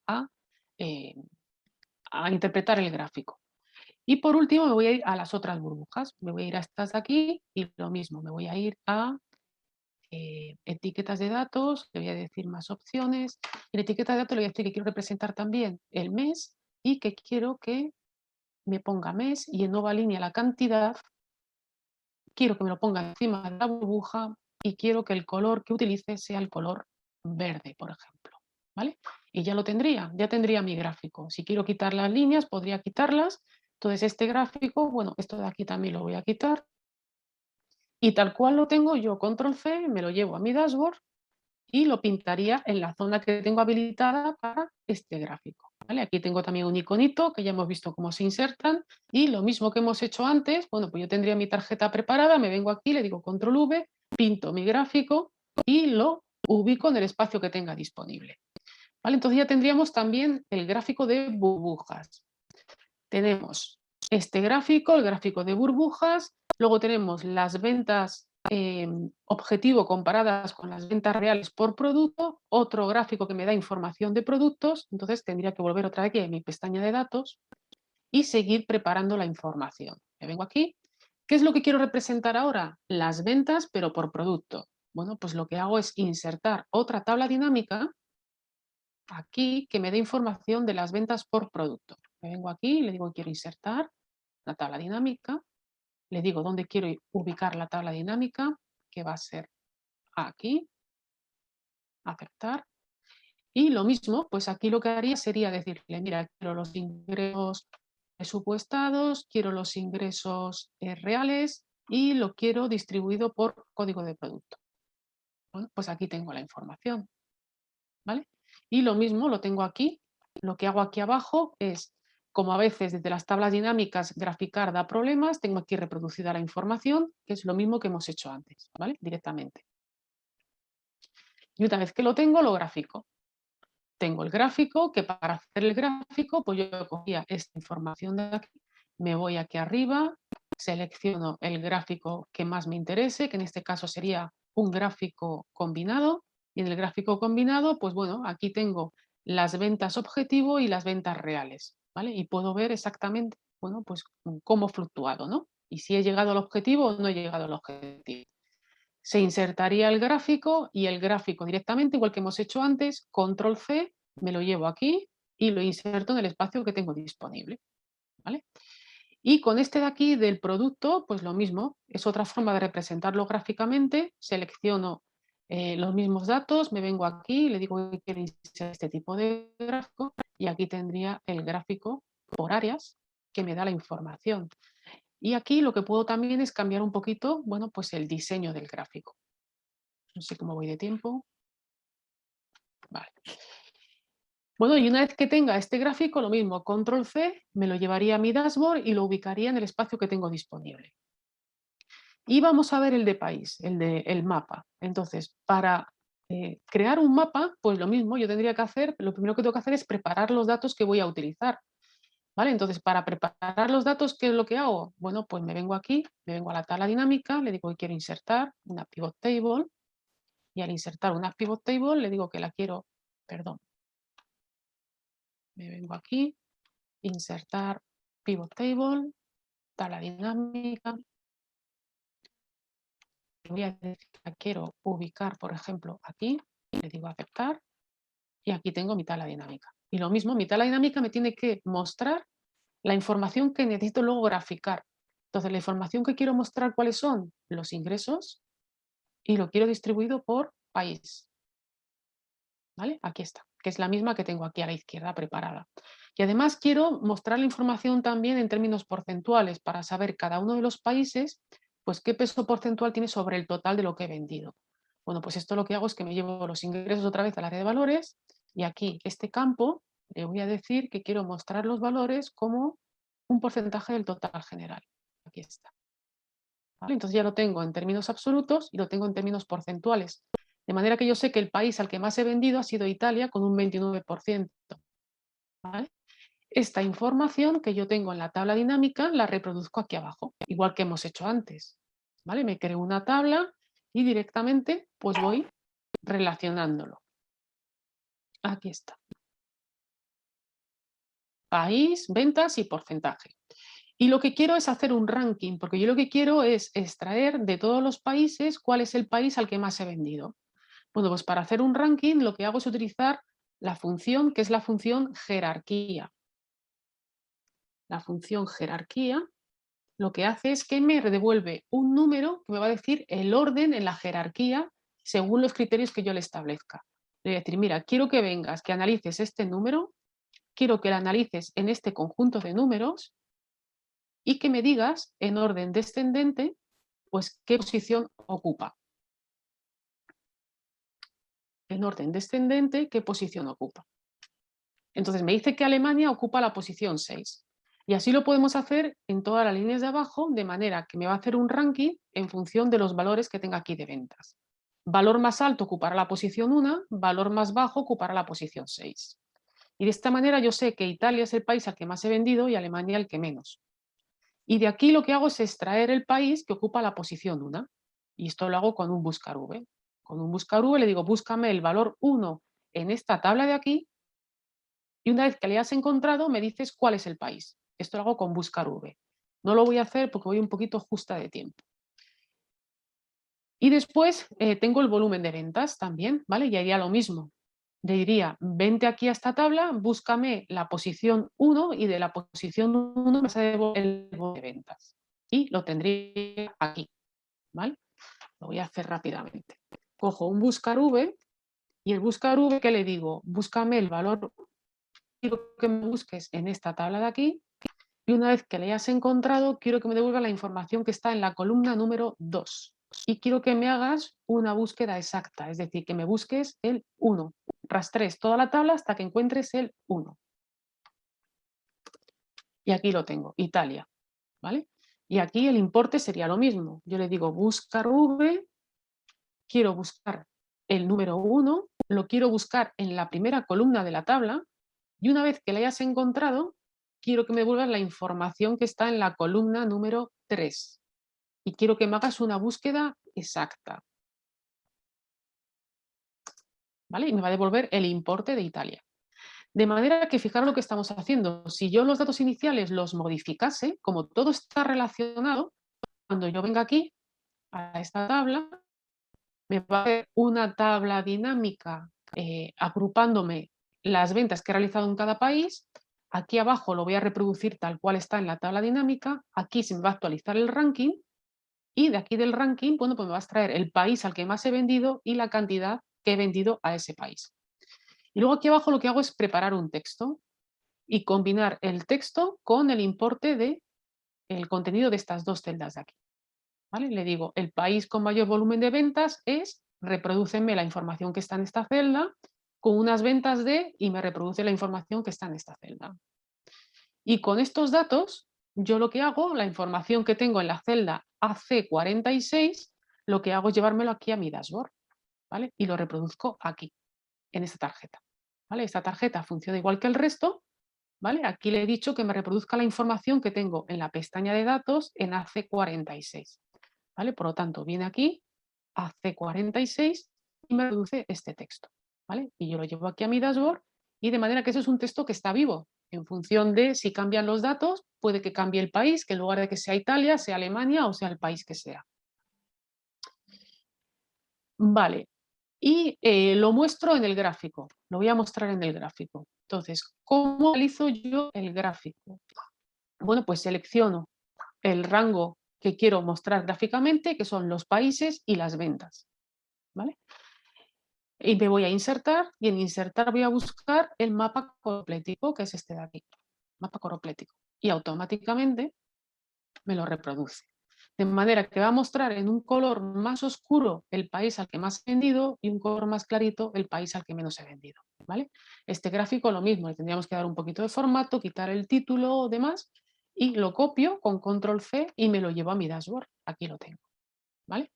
eh, a interpretar el gráfico. Y por último me voy a ir a las otras burbujas. Me voy a ir a estas de aquí y lo mismo, me voy a ir a etiquetas de datos, le voy a decir más opciones. En etiqueta de datos le voy a decir que quiero representar también el mes y que quiero que me ponga mes y en nueva línea la cantidad. Quiero que me lo ponga encima de la burbuja y quiero que el color que utilice sea el color verde, por ejemplo. ¿Vale? Y ya lo tendría, ya tendría mi gráfico. Si quiero quitar las líneas, podría quitarlas. Entonces este gráfico, bueno, esto de aquí también lo voy a quitar. Y tal cual lo tengo yo, control C, me lo llevo a mi dashboard y lo pintaría en la zona que tengo habilitada para este gráfico. ¿Vale? Aquí tengo también un iconito que ya hemos visto cómo se insertan y lo mismo que hemos hecho antes, bueno, pues yo tendría mi tarjeta preparada, me vengo aquí, le digo control V, pinto mi gráfico y lo ubico en el espacio que tenga disponible. ¿Vale? Entonces ya tendríamos también el gráfico de burbujas. Tenemos este gráfico, el gráfico de burbujas, luego tenemos las ventas objetivo comparadas con las ventas reales por producto, otro gráfico que me da información de productos, entonces tendría que volver otra vez aquí a mi pestaña de datos y seguir preparando la información. Me vengo aquí. ¿Qué es lo que quiero representar ahora? Las ventas, pero por producto. Bueno, pues lo que hago es insertar otra tabla dinámica aquí que me dé información de las ventas por producto. Me vengo aquí y le digo que quiero insertar la tabla dinámica, le digo dónde quiero ubicar la tabla dinámica, que va a ser aquí, aceptar. Y lo mismo, pues aquí lo que haría sería decirle, mira, quiero los ingresos presupuestados, quiero los ingresos reales y lo quiero distribuido por código de producto. Bueno, pues aquí tengo la información, ¿vale? Y lo mismo lo tengo aquí. Lo que hago aquí abajo es, como a veces desde las tablas dinámicas graficar da problemas, tengo aquí reproducida la información, que es lo mismo que hemos hecho antes, ¿vale? Directamente. Y una vez que lo tengo, lo grafico. Tengo el gráfico, que para hacer el gráfico, pues yo cogía esta información de aquí, me voy aquí arriba, selecciono el gráfico que más me interese, que en este caso sería un gráfico combinado, y en el gráfico combinado, pues bueno, aquí tengo las ventas objetivo y las ventas reales, ¿vale? Y puedo ver exactamente, bueno, pues cómo ha fluctuado, ¿no? Y si he llegado al objetivo o no he llegado al objetivo. Se insertaría el gráfico y el gráfico directamente, igual que hemos hecho antes, control C, me lo llevo aquí y lo inserto en el espacio que tengo disponible. ¿Vale? Y con este de aquí del producto, pues lo mismo, es otra forma de representarlo gráficamente, selecciono los mismos datos, me vengo aquí, le digo que quiero insertar este tipo de gráfico y aquí tendría el gráfico por áreas que me da la información. Y aquí lo que puedo también es cambiar un poquito, bueno, pues el diseño del gráfico. No sé cómo voy de tiempo. Vale. Bueno, y una vez que tenga este gráfico, lo mismo, control C, me lo llevaría a mi dashboard y lo ubicaría en el espacio que tengo disponible. Y vamos a ver el de país, el mapa. Entonces, para crear un mapa, pues lo mismo, yo tendría que hacer, lo primero que tengo que hacer es preparar los datos que voy a utilizar. ¿Vale? Entonces, para preparar los datos, ¿qué es lo que hago? Bueno, pues me vengo aquí, me vengo a la tabla dinámica, le digo que quiero insertar una pivot table y al insertar una pivot table le digo que la quiero, perdón, me vengo aquí, insertar pivot table, tabla dinámica, voy a decir que la quiero ubicar, por ejemplo, aquí, le digo aceptar y aquí tengo mi tabla dinámica. Y lo mismo, mi tabla dinámica me tiene que mostrar la información que necesito luego graficar. Entonces, la información que quiero mostrar, ¿cuáles son? Los ingresos y lo quiero distribuido por país. ¿Vale? Aquí está, que es la misma que tengo aquí a la izquierda preparada. Y además quiero mostrar la información también en términos porcentuales para saber cada uno de los países, pues qué peso porcentual tiene sobre el total de lo que he vendido. Bueno, pues esto lo que hago es que me llevo los ingresos otra vez al área de valores y aquí este campo le voy a decir que quiero mostrar los valores como un porcentaje del total general. Aquí está. ¿Vale? Entonces ya lo tengo en términos absolutos y lo tengo en términos porcentuales. De manera que yo sé que el país al que más he vendido ha sido Italia con un 29%. ¿Vale? Esta información que yo tengo en la tabla dinámica la reproduzco aquí abajo, igual que hemos hecho antes. ¿Vale? Me creo una tabla y directamente pues voy relacionándolo. Aquí está. País, ventas y porcentaje. Y lo que quiero es hacer un ranking, porque yo lo que quiero es extraer de todos los países cuál es el país al que más he vendido. Bueno, pues para hacer un ranking lo que hago es utilizar la función que es la función jerarquía. La función jerarquía lo que hace es que me devuelve un número que me va a decir el orden en la jerarquía según los criterios que yo le establezca. Le voy a decir, mira, quiero que vengas, que analices este número, quiero que lo analices en este conjunto de números y que me digas en orden descendente, pues qué posición ocupa. En orden descendente, qué posición ocupa. Entonces me dice que Alemania ocupa la posición 6. Y así lo podemos hacer en todas las líneas de abajo, de manera que me va a hacer un ranking en función de los valores que tenga aquí de ventas. Valor más alto ocupará la posición 1, valor más bajo ocupará la posición 6. Y de esta manera yo sé que Italia es el país al que más he vendido y Alemania el que menos. Y de aquí lo que hago es extraer el país que ocupa la posición 1. Y esto lo hago con un buscar V. Con un buscar V le digo, búscame el valor 1 en esta tabla de aquí y una vez que le hayas encontrado me dices cuál es el país. Esto lo hago con buscar V. No lo voy a hacer porque voy un poquito justa de tiempo. Y después tengo el volumen de ventas también, ¿vale? Y haría lo mismo. Le diría, vente aquí a esta tabla, búscame la posición 1 y de la posición 1 me vas a devolver el volumen de ventas. Y lo tendría aquí, ¿vale? Lo voy a hacer rápidamente. Cojo un buscar V y el buscar V, ¿qué le digo? Búscame el valor, quiero que me busques en esta tabla de aquí y una vez que le hayas encontrado, quiero que me devuelva la información que está en la columna número 2 y quiero que me hagas una búsqueda exacta, es decir, que me busques el 1. Rastrees toda la tabla hasta que encuentres el 1. Y aquí lo tengo, Italia, ¿vale? Y aquí el importe sería lo mismo. Yo le digo buscar V, quiero buscar el número 1, lo quiero buscar en la primera columna de la tabla y una vez que la hayas encontrado, quiero que me devuelvas la información que está en la columna número 3 y quiero que me hagas una búsqueda exacta. ¿Vale? Y me va a devolver el importe de Italia. De manera que fijaros lo que estamos haciendo. Si yo los datos iniciales los modificase, como todo está relacionado, cuando yo venga aquí a esta tabla, me va a hacer una tabla dinámica agrupándome las ventas que he realizado en cada país. Aquí abajo lo voy a reproducir tal cual está en la tabla dinámica. Aquí se me va a actualizar el ranking y de aquí del ranking, bueno, pues me va a extraer el país al que más he vendido y la cantidad que he vendido a ese país. Y luego aquí abajo lo que hago es preparar un texto y combinar el texto con el importe del contenido de estas dos celdas de aquí. ¿Vale? Le digo, el país con mayor volumen de ventas es, reprodúceme la información que está en esta celda con unas ventas de, y me reproduce la información que está en esta celda. Y con estos datos, yo lo que hago, la información que tengo en la celda AC46, lo que hago es llevármelo aquí a mi dashboard, ¿vale? Y lo reproduzco aquí, en esta tarjeta, ¿vale? Esta tarjeta funciona igual que el resto, ¿vale? Aquí le he dicho que me reproduzca la información que tengo en la pestaña de datos en AC46, ¿vale? Por lo tanto, viene aquí a C46 y me reduce este texto, ¿vale? Y yo lo llevo aquí a mi dashboard y de manera que eso es un texto que está vivo. En función de si cambian los datos, puede que cambie el país, que en lugar de que sea Italia, sea Alemania o sea el país que sea. Vale, y lo muestro en el gráfico. Lo voy a mostrar en el gráfico. Entonces, ¿cómo realizo yo el gráfico? Bueno, pues selecciono el rango que quiero mostrar gráficamente, que son los países y las ventas, ¿vale? Y me voy a insertar y en insertar voy a buscar el mapa coroplético, que es este de aquí, mapa coroplético. Y automáticamente me lo reproduce. De manera que va a mostrar en un color más oscuro el país al que más he vendido y un color más clarito el país al que menos he vendido, ¿vale? Este gráfico lo mismo, le tendríamos que dar un poquito de formato, quitar el título o demás y lo copio con control C y me lo llevo a mi dashboard. Aquí lo tengo, ¿vale?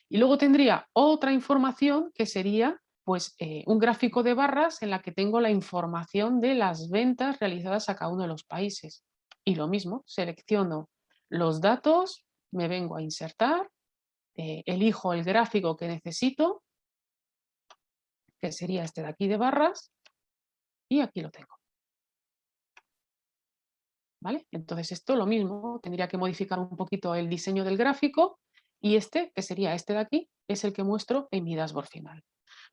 Y luego tendría otra información que sería pues, un gráfico de barras en la que tengo la información de las ventas realizadas a cada uno de los países. Y lo mismo, selecciono los datos, me vengo a insertar, elijo el gráfico que necesito, que sería este de aquí de barras, y aquí lo tengo. ¿vale? Entonces esto lo mismo, tendría que modificar un poquito el diseño del gráfico y este, que sería este de aquí, es el que muestro en mi dashboard final.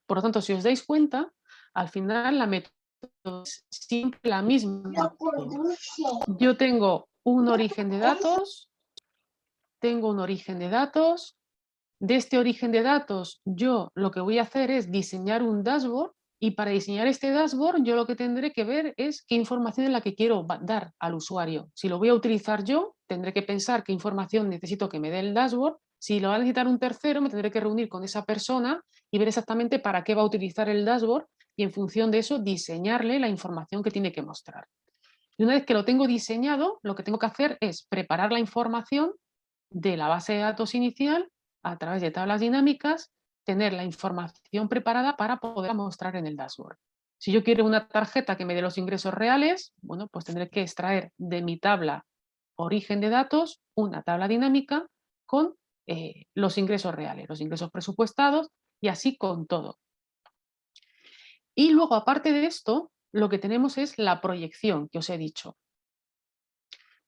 Por lo tanto, si os dais cuenta, al final la método es siempre la misma. Yo tengo un origen de datos, de este origen de datos yo lo que voy a hacer es diseñar un dashboard y para diseñar este dashboard yo lo que tendré que ver es qué información es la que quiero dar al usuario. Si lo voy a utilizar yo, tendré que pensar qué información necesito que me dé el dashboard. Si lo va a necesitar un tercero, me tendré que reunir con esa persona y ver exactamente para qué va a utilizar el dashboard y en función de eso diseñarle la información que tiene que mostrar. Y una vez que lo tengo diseñado, lo que tengo que hacer es preparar la información de la base de datos inicial a través de tablas dinámicas, tener la información preparada para poder mostrar en el dashboard. Si yo quiero una tarjeta que me dé los ingresos reales, bueno, pues tendré que extraer de mi tabla origen de datos una tabla dinámica con los ingresos reales, los ingresos presupuestados y así con todo. Y luego, aparte de esto, lo que tenemos es la proyección que os he dicho.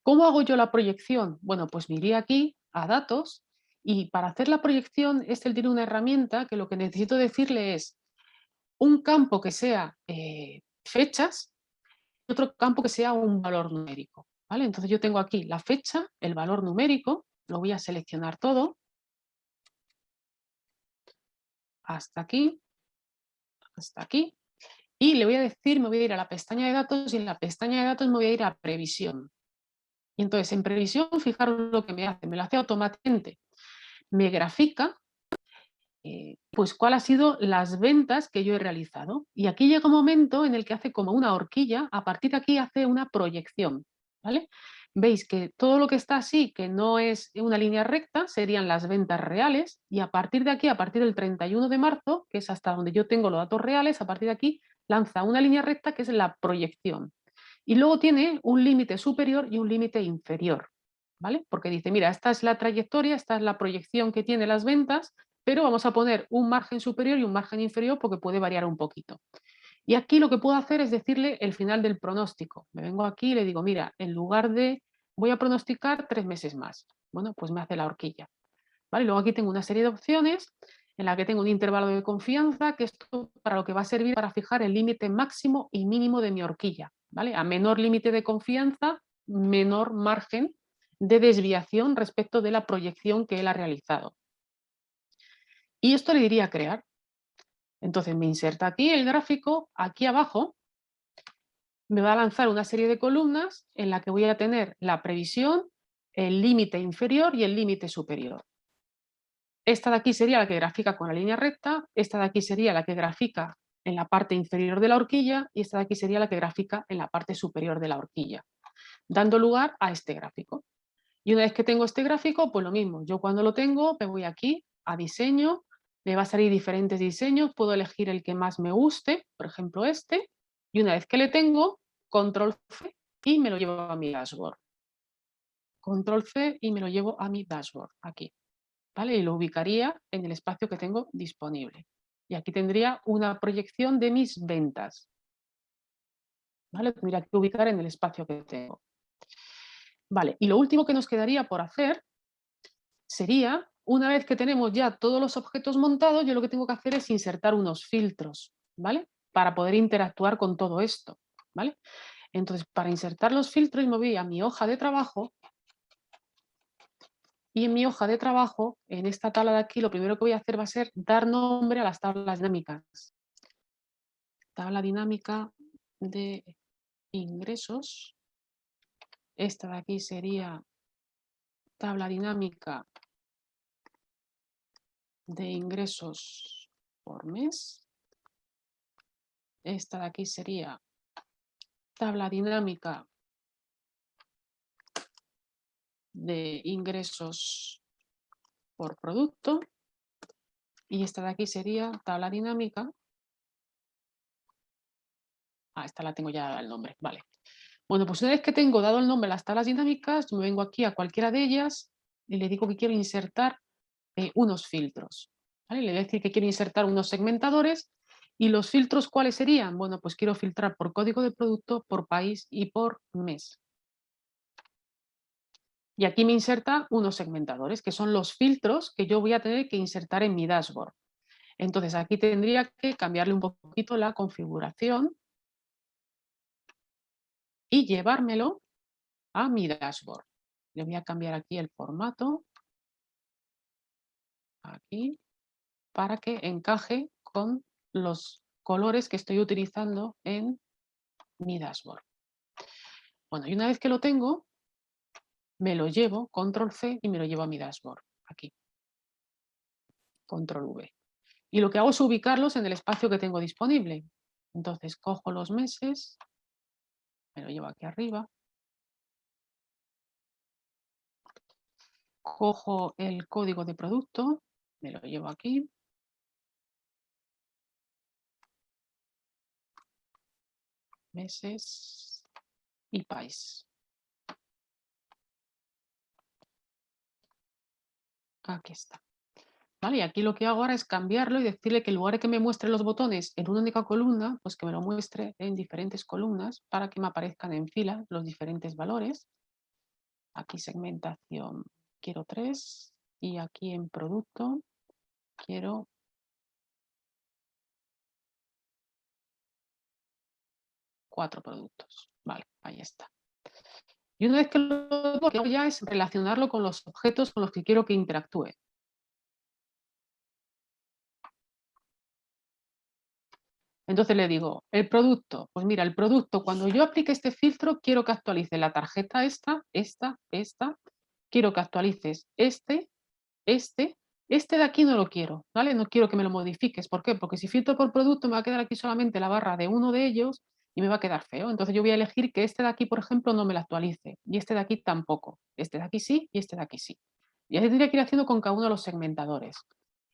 ¿Cómo hago yo la proyección? Bueno, pues me iría aquí a datos y para hacer la proyección, este tiene una herramienta que lo que necesito decirle es un campo que sea fechas y otro campo que sea un valor numérico. ¿Vale? Entonces yo tengo aquí la fecha, el valor numérico, lo voy a seleccionar todo hasta aquí, y le voy a decir, me voy a ir a la pestaña de datos y en la pestaña de datos me voy a ir a previsión. Y entonces en previsión, fijaros lo que me lo hace automáticamente. Me grafica pues cuál ha sido las ventas que yo he realizado. Y aquí llega un momento en el que hace como una horquilla, a partir de aquí hace una proyección, ¿vale? Veis que todo lo que está así, que no es una línea recta, serían las ventas reales y a partir de aquí, a partir del 31 de marzo, que es hasta donde yo tengo los datos reales, a partir de aquí lanza una línea recta que es la proyección. Y luego tiene un límite superior y un límite inferior, ¿vale? Porque dice, mira, esta es la trayectoria, esta es la proyección que tiene las ventas, pero vamos a poner un margen superior y un margen inferior porque puede variar un poquito. Y aquí lo que puedo hacer es decirle el final del pronóstico. Me vengo aquí y le digo, mira, en lugar de, voy a pronosticar 3 meses más. Bueno, pues me hace la horquilla. ¿Vale? Luego aquí tengo una serie de opciones en la que tengo un intervalo de confianza, que esto para lo que va a servir para fijar el límite máximo y mínimo de mi horquilla. ¿Vale? A menor límite de confianza, menor margen de desviación respecto de la proyección que él ha realizado. Y esto le diría crear. Entonces me inserta aquí el gráfico, aquí abajo me va a lanzar una serie de columnas en la que voy a tener la previsión, el límite inferior y el límite superior. Esta de aquí sería la que grafica con la línea recta, esta de aquí sería la que grafica en la parte inferior de la horquilla y esta de aquí sería la que grafica en la parte superior de la horquilla, dando lugar a este gráfico. Y una vez que tengo este gráfico, pues lo mismo, yo cuando lo tengo me voy aquí a diseño, me va a salir diferentes diseños, puedo elegir el que más me guste, por ejemplo este, y una vez que le tengo, control C y me lo llevo a mi dashboard. Control C y me lo llevo a mi dashboard, aquí, ¿vale? Y lo ubicaría en el espacio que tengo disponible. Y aquí tendría una proyección de mis ventas, ¿vale? Tendría que ubicar en el espacio que tengo. Vale, y lo último que nos quedaría por hacer sería, una vez que tenemos ya todos los objetos montados, yo lo que tengo que hacer es insertar unos filtros, ¿vale? Para poder interactuar con todo esto, ¿vale? Entonces, para insertar los filtros me voy a mi hoja de trabajo y en mi hoja de trabajo, en esta tabla de aquí, lo primero que voy a hacer va a ser dar nombre a las tablas dinámicas. Tabla dinámica de ingresos. Esta de aquí sería tabla dinámica de ingresos por mes. Esta de aquí sería tabla dinámica de ingresos por producto. Y esta de aquí sería tabla dinámica. Esta la tengo ya el nombre, vale. Bueno, pues una vez que tengo dado el nombre a las tablas dinámicas, me vengo aquí a cualquiera de ellas y le digo que quiero insertar unos filtros. ¿Vale? Le voy a decir que quiero insertar unos segmentadores y los filtros, ¿cuáles serían? Bueno, pues quiero filtrar por código de producto, por país y por mes. Y aquí me inserta unos segmentadores, que son los filtros que yo voy a tener que insertar en mi dashboard. Entonces aquí tendría que cambiarle un poquito la configuración y llevármelo a mi dashboard. Le voy a cambiar aquí el formato, aquí, para que encaje con los colores que estoy utilizando en mi dashboard. Bueno, y una vez que lo tengo, me lo llevo, control C, y me lo llevo a mi dashboard, aquí, control V. Y lo que hago es ubicarlos en el espacio que tengo disponible. Entonces cojo los meses, me lo llevo aquí arriba, cojo el código de producto, me lo llevo aquí, meses y país. Aquí está. ¿Vale? Y aquí lo que hago ahora es cambiarlo y decirle que en lugar de que me muestre los botones en una única columna, pues que me lo muestre en diferentes columnas para que me aparezcan en fila los diferentes valores. Aquí segmentación quiero 3 y aquí en producto quiero 4 productos. Vale, ahí está. Y una vez que lo que hago ya es relacionarlo con los objetos con los que quiero que interactúe. Entonces le digo, el producto, pues mira, el producto, cuando yo aplique este filtro, quiero que actualice la tarjeta esta, quiero que actualices este de aquí no lo quiero, ¿vale? No quiero que me lo modifiques. ¿Por qué? Porque si filtro por producto me va a quedar aquí solamente la barra de uno de ellos y me va a quedar feo. Entonces yo voy a elegir que este de aquí, por ejemplo, no me lo actualice y este de aquí tampoco. Este de aquí sí y este de aquí sí. Y así tendría que ir haciendo con cada uno de los segmentadores.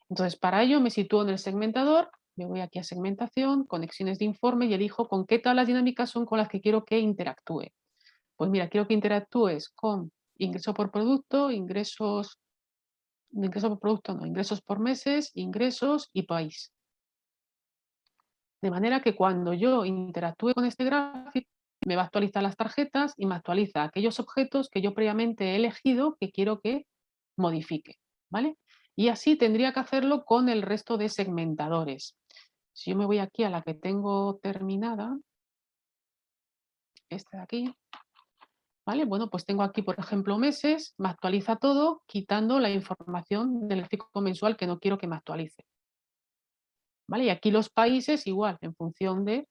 Entonces, para ello me sitúo en el segmentador, me voy aquí a segmentación, conexiones de informe y elijo con qué tablas dinámicas son con las que quiero que interactúe. Pues mira, quiero que interactúes con ingreso por producto, ingresos por producto, no, ingresos por meses, ingresos y país. De manera que cuando yo interactúe con este gráfico, me va a actualizar las tarjetas y me actualiza aquellos objetos que yo previamente he elegido que quiero que modifique, ¿vale? Y así tendría que hacerlo con el resto de segmentadores. Si yo me voy aquí a la que tengo terminada, esta de aquí, ¿vale? Bueno, pues tengo aquí, por ejemplo, meses, me actualiza todo, quitando la información del gráfico mensual que no quiero que me actualice. ¿Vale? Y aquí los países, igual, en función del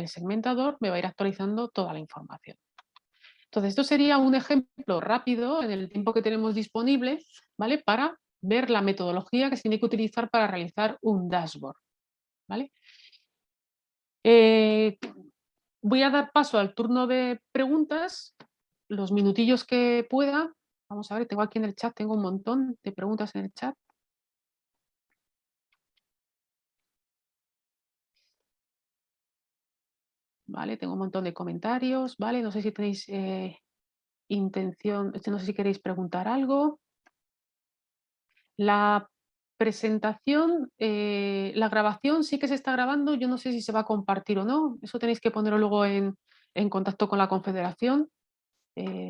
segmentador, me va a ir actualizando toda la información. Entonces, esto sería un ejemplo rápido en el tiempo que tenemos disponible, ¿vale? Para ver la metodología que se tiene que utilizar para realizar un dashboard, ¿vale? Voy a dar paso al turno de preguntas, los minutillos que pueda. Vamos a ver, tengo aquí en el chat, tengo un montón de preguntas en el chat. Vale, tengo un montón de comentarios, ¿vale? No sé si tenéis intención, no sé si queréis preguntar algo. La presentación, la grabación sí que se está grabando, yo no sé si se va a compartir o no, eso tenéis que ponerlo luego en contacto con la Confederación.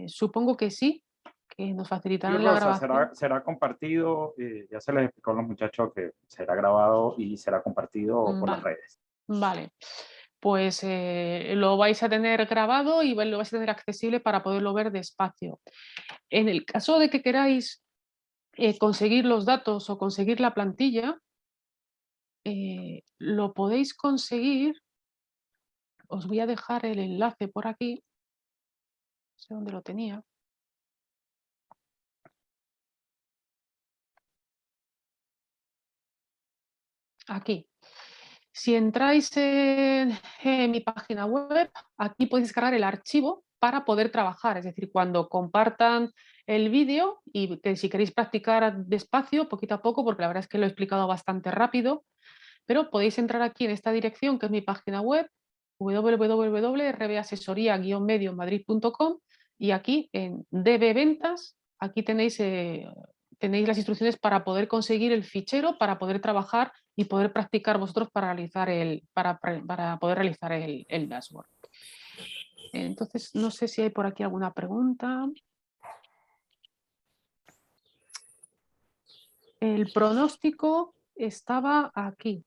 Supongo que sí, que nos Sí, facilitarán la Rosa, grabación. será compartido, ya se les explicó a los muchachos que será grabado y será compartido por las Vale, redes. vale. Pues lo vais a tener grabado y lo vais a tener accesible para poderlo ver despacio. En el caso de que queráis conseguir los datos o conseguir la plantilla, lo podéis conseguir. Os voy a dejar el enlace por aquí. No sé dónde lo tenía. Aquí. Si entráis en mi página web, aquí podéis descargar el archivo para poder trabajar. Es decir, cuando compartan el vídeo y que si queréis practicar despacio, poquito a poco, porque la verdad es que lo he explicado bastante rápido, pero podéis entrar aquí en esta dirección, que es mi página web, www.rbasesoría-mediomadrid.com, y aquí en DB Ventas, aquí tenéis las instrucciones para poder conseguir el fichero, para poder trabajar y poder practicar vosotros para poder realizar el dashboard. Entonces, no sé si hay por aquí alguna pregunta. El pronóstico estaba aquí.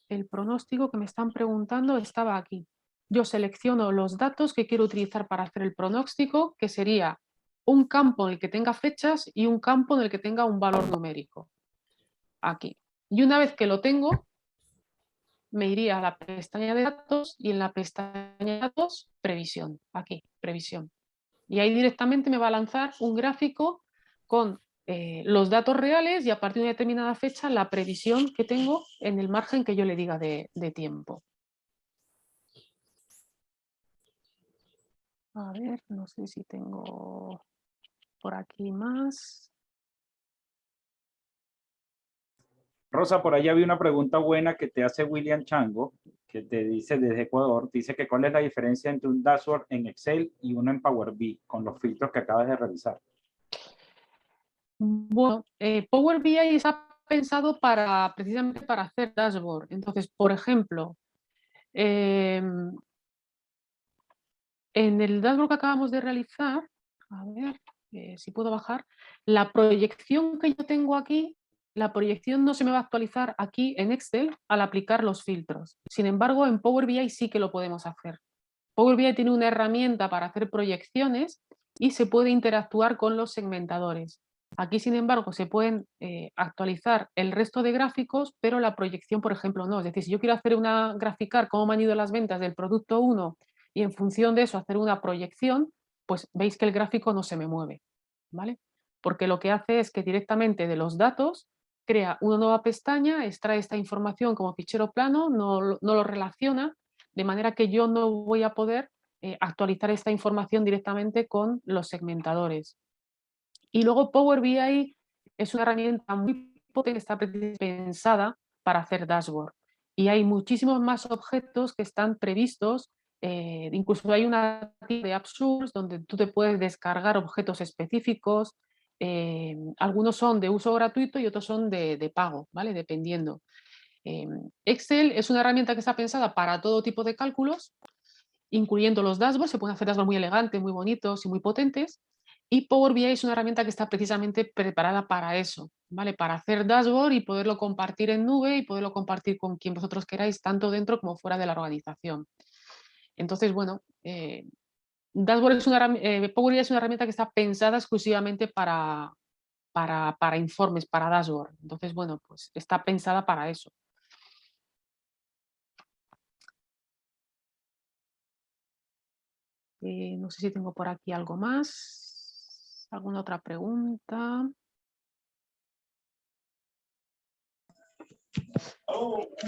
El pronóstico que me están preguntando estaba aquí. Yo selecciono los datos que quiero utilizar para hacer el pronóstico, que sería un campo en el que tenga fechas y un campo en el que tenga un valor numérico. Aquí. Y una vez que lo tengo, me iría a la pestaña de datos y en la pestaña de datos, previsión. Aquí, previsión. Y ahí directamente me va a lanzar un gráfico con los datos reales y a partir de una determinada fecha la previsión que tengo en el margen que yo le diga de tiempo. A ver, no sé si tengo por aquí más. Rosa, por ahí había una pregunta buena que te hace William Chango, que te dice desde Ecuador, dice que cuál es la diferencia entre un dashboard en Excel y uno en Power BI con los filtros que acabas de realizar. Bueno, Power BI está pensado precisamente para hacer dashboard. Entonces, por ejemplo, en el dashboard que acabamos de realizar, a ver si puedo bajar, la proyección que yo tengo aquí, la proyección no se me va a actualizar aquí en Excel al aplicar los filtros. Sin embargo, en Power BI sí que lo podemos hacer. Power BI tiene una herramienta para hacer proyecciones y se puede interactuar con los segmentadores. Aquí, sin embargo, se pueden actualizar el resto de gráficos, pero la proyección, por ejemplo, no. Es decir, si yo quiero hacer graficar cómo me han ido las ventas del producto 1 y en función de eso hacer una proyección, pues veis que el gráfico no se me mueve, ¿vale? Porque lo que hace es que directamente de los datos crea una nueva pestaña, extrae esta información como fichero plano, no lo relaciona, de manera que yo no voy a poder actualizar esta información directamente con los segmentadores. Y luego Power BI es una herramienta muy potente, está pensada para hacer dashboard. Y hay muchísimos más objetos que están previstos. Incluso hay una tienda de AppSource donde tú te puedes descargar objetos específicos. Algunos son de uso gratuito y otros son de pago, ¿vale? Dependiendo. Excel es una herramienta que está pensada para todo tipo de cálculos, incluyendo los dashboards. Se pueden hacer dashboards muy elegantes, muy bonitos y muy potentes. Y Power BI es una herramienta que está precisamente preparada para eso, ¿vale? Para hacer dashboard y poderlo compartir en nube y poderlo compartir con quien vosotros queráis, tanto dentro como fuera de la organización. Entonces, bueno, Power BI es una herramienta que está pensada exclusivamente para informes, para dashboard. Entonces, bueno, pues está pensada para eso. No sé si tengo por aquí algo más. ¿Alguna otra pregunta?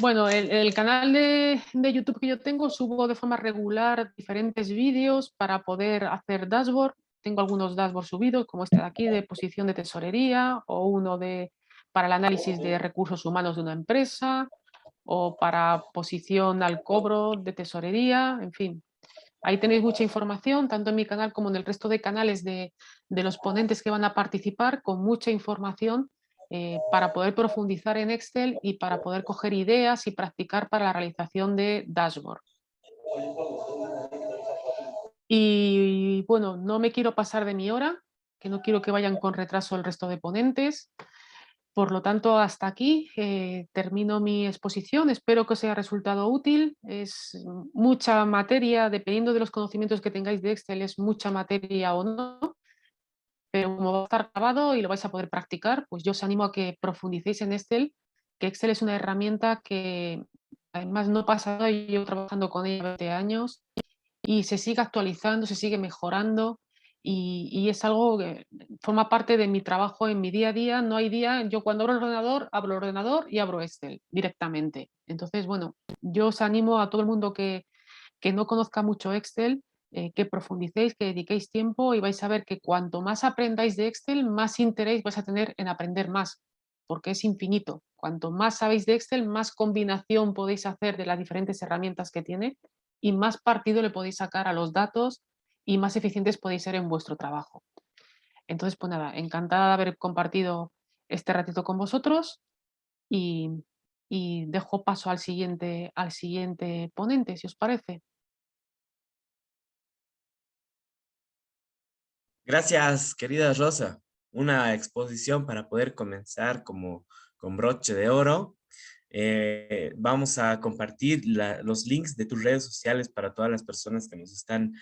Bueno, el canal de YouTube que yo tengo, subo de forma regular diferentes vídeos para poder hacer dashboard. Tengo algunos dashboards subidos, como este de aquí, de posición de tesorería, o uno para el análisis de recursos humanos de una empresa, o para posición al cobro de tesorería, en fin. Ahí tenéis mucha información, tanto en mi canal como en el resto de canales de los ponentes que van a participar, con mucha información para poder profundizar en Excel y para poder coger ideas y practicar para la realización de dashboard. Y bueno, no me quiero pasar de mi hora, que no quiero que vayan con retraso el resto de ponentes. Por lo tanto, hasta aquí termino mi exposición. Espero que os haya resultado útil. Es mucha materia, dependiendo de los conocimientos que tengáis de Excel, es mucha materia o no. Pero como va a estar grabado y lo vais a poder practicar, pues yo os animo a que profundicéis en Excel, que Excel es una herramienta que además no pasa nada, yo llevo trabajando con ella 20 años y se sigue actualizando, se sigue mejorando y es algo que forma parte de mi trabajo en mi día a día. No hay día, yo cuando abro el ordenador y abro Excel directamente. Entonces, bueno, yo os animo a todo el mundo que no conozca mucho Excel, que profundicéis, que dediquéis tiempo y vais a ver que cuanto más aprendáis de Excel, más interés vais a tener en aprender más, porque es infinito. Cuanto más sabéis de Excel, más combinación podéis hacer de las diferentes herramientas que tiene y más partido le podéis sacar a los datos y más eficientes podéis ser en vuestro trabajo. Entonces, pues nada, encantada de haber compartido este ratito con vosotros y, dejo paso al siguiente ponente, si os parece. Gracias, querida Rosa. una exposición para poder comenzar como con broche de oro. Vamos a compartir los links de tus redes sociales para todas las personas que nos están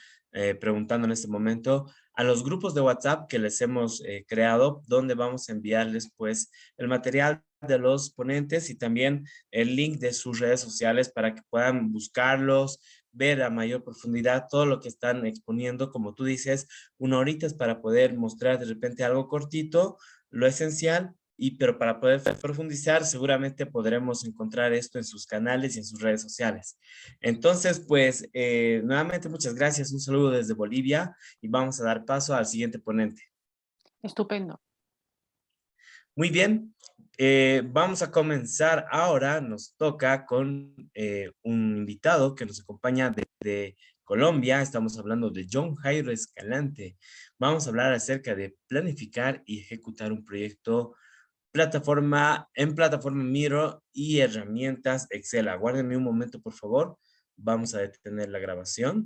preguntando en este momento a los grupos de WhatsApp que les hemos creado, donde vamos a enviarles pues el material de los ponentes y también el link de sus redes sociales para que puedan buscarlos, ver a mayor profundidad todo lo que están exponiendo. Como tú dices, 1 horita es para poder mostrar de repente algo cortito, lo esencial, pero para poder profundizar seguramente podremos encontrar esto en sus canales y en sus redes sociales. Entonces, pues, nuevamente muchas gracias, un saludo desde Bolivia y vamos a dar paso al siguiente ponente. Estupendo. Muy bien, vamos a comenzar ahora, nos toca con un invitado que nos acompaña de Colombia, estamos hablando de John Jairo Escalante. Vamos a hablar acerca de planificar y ejecutar un proyecto plataforma Miro y herramientas Excel. Aguárdenme un momento, por favor. Vamos a detener la grabación.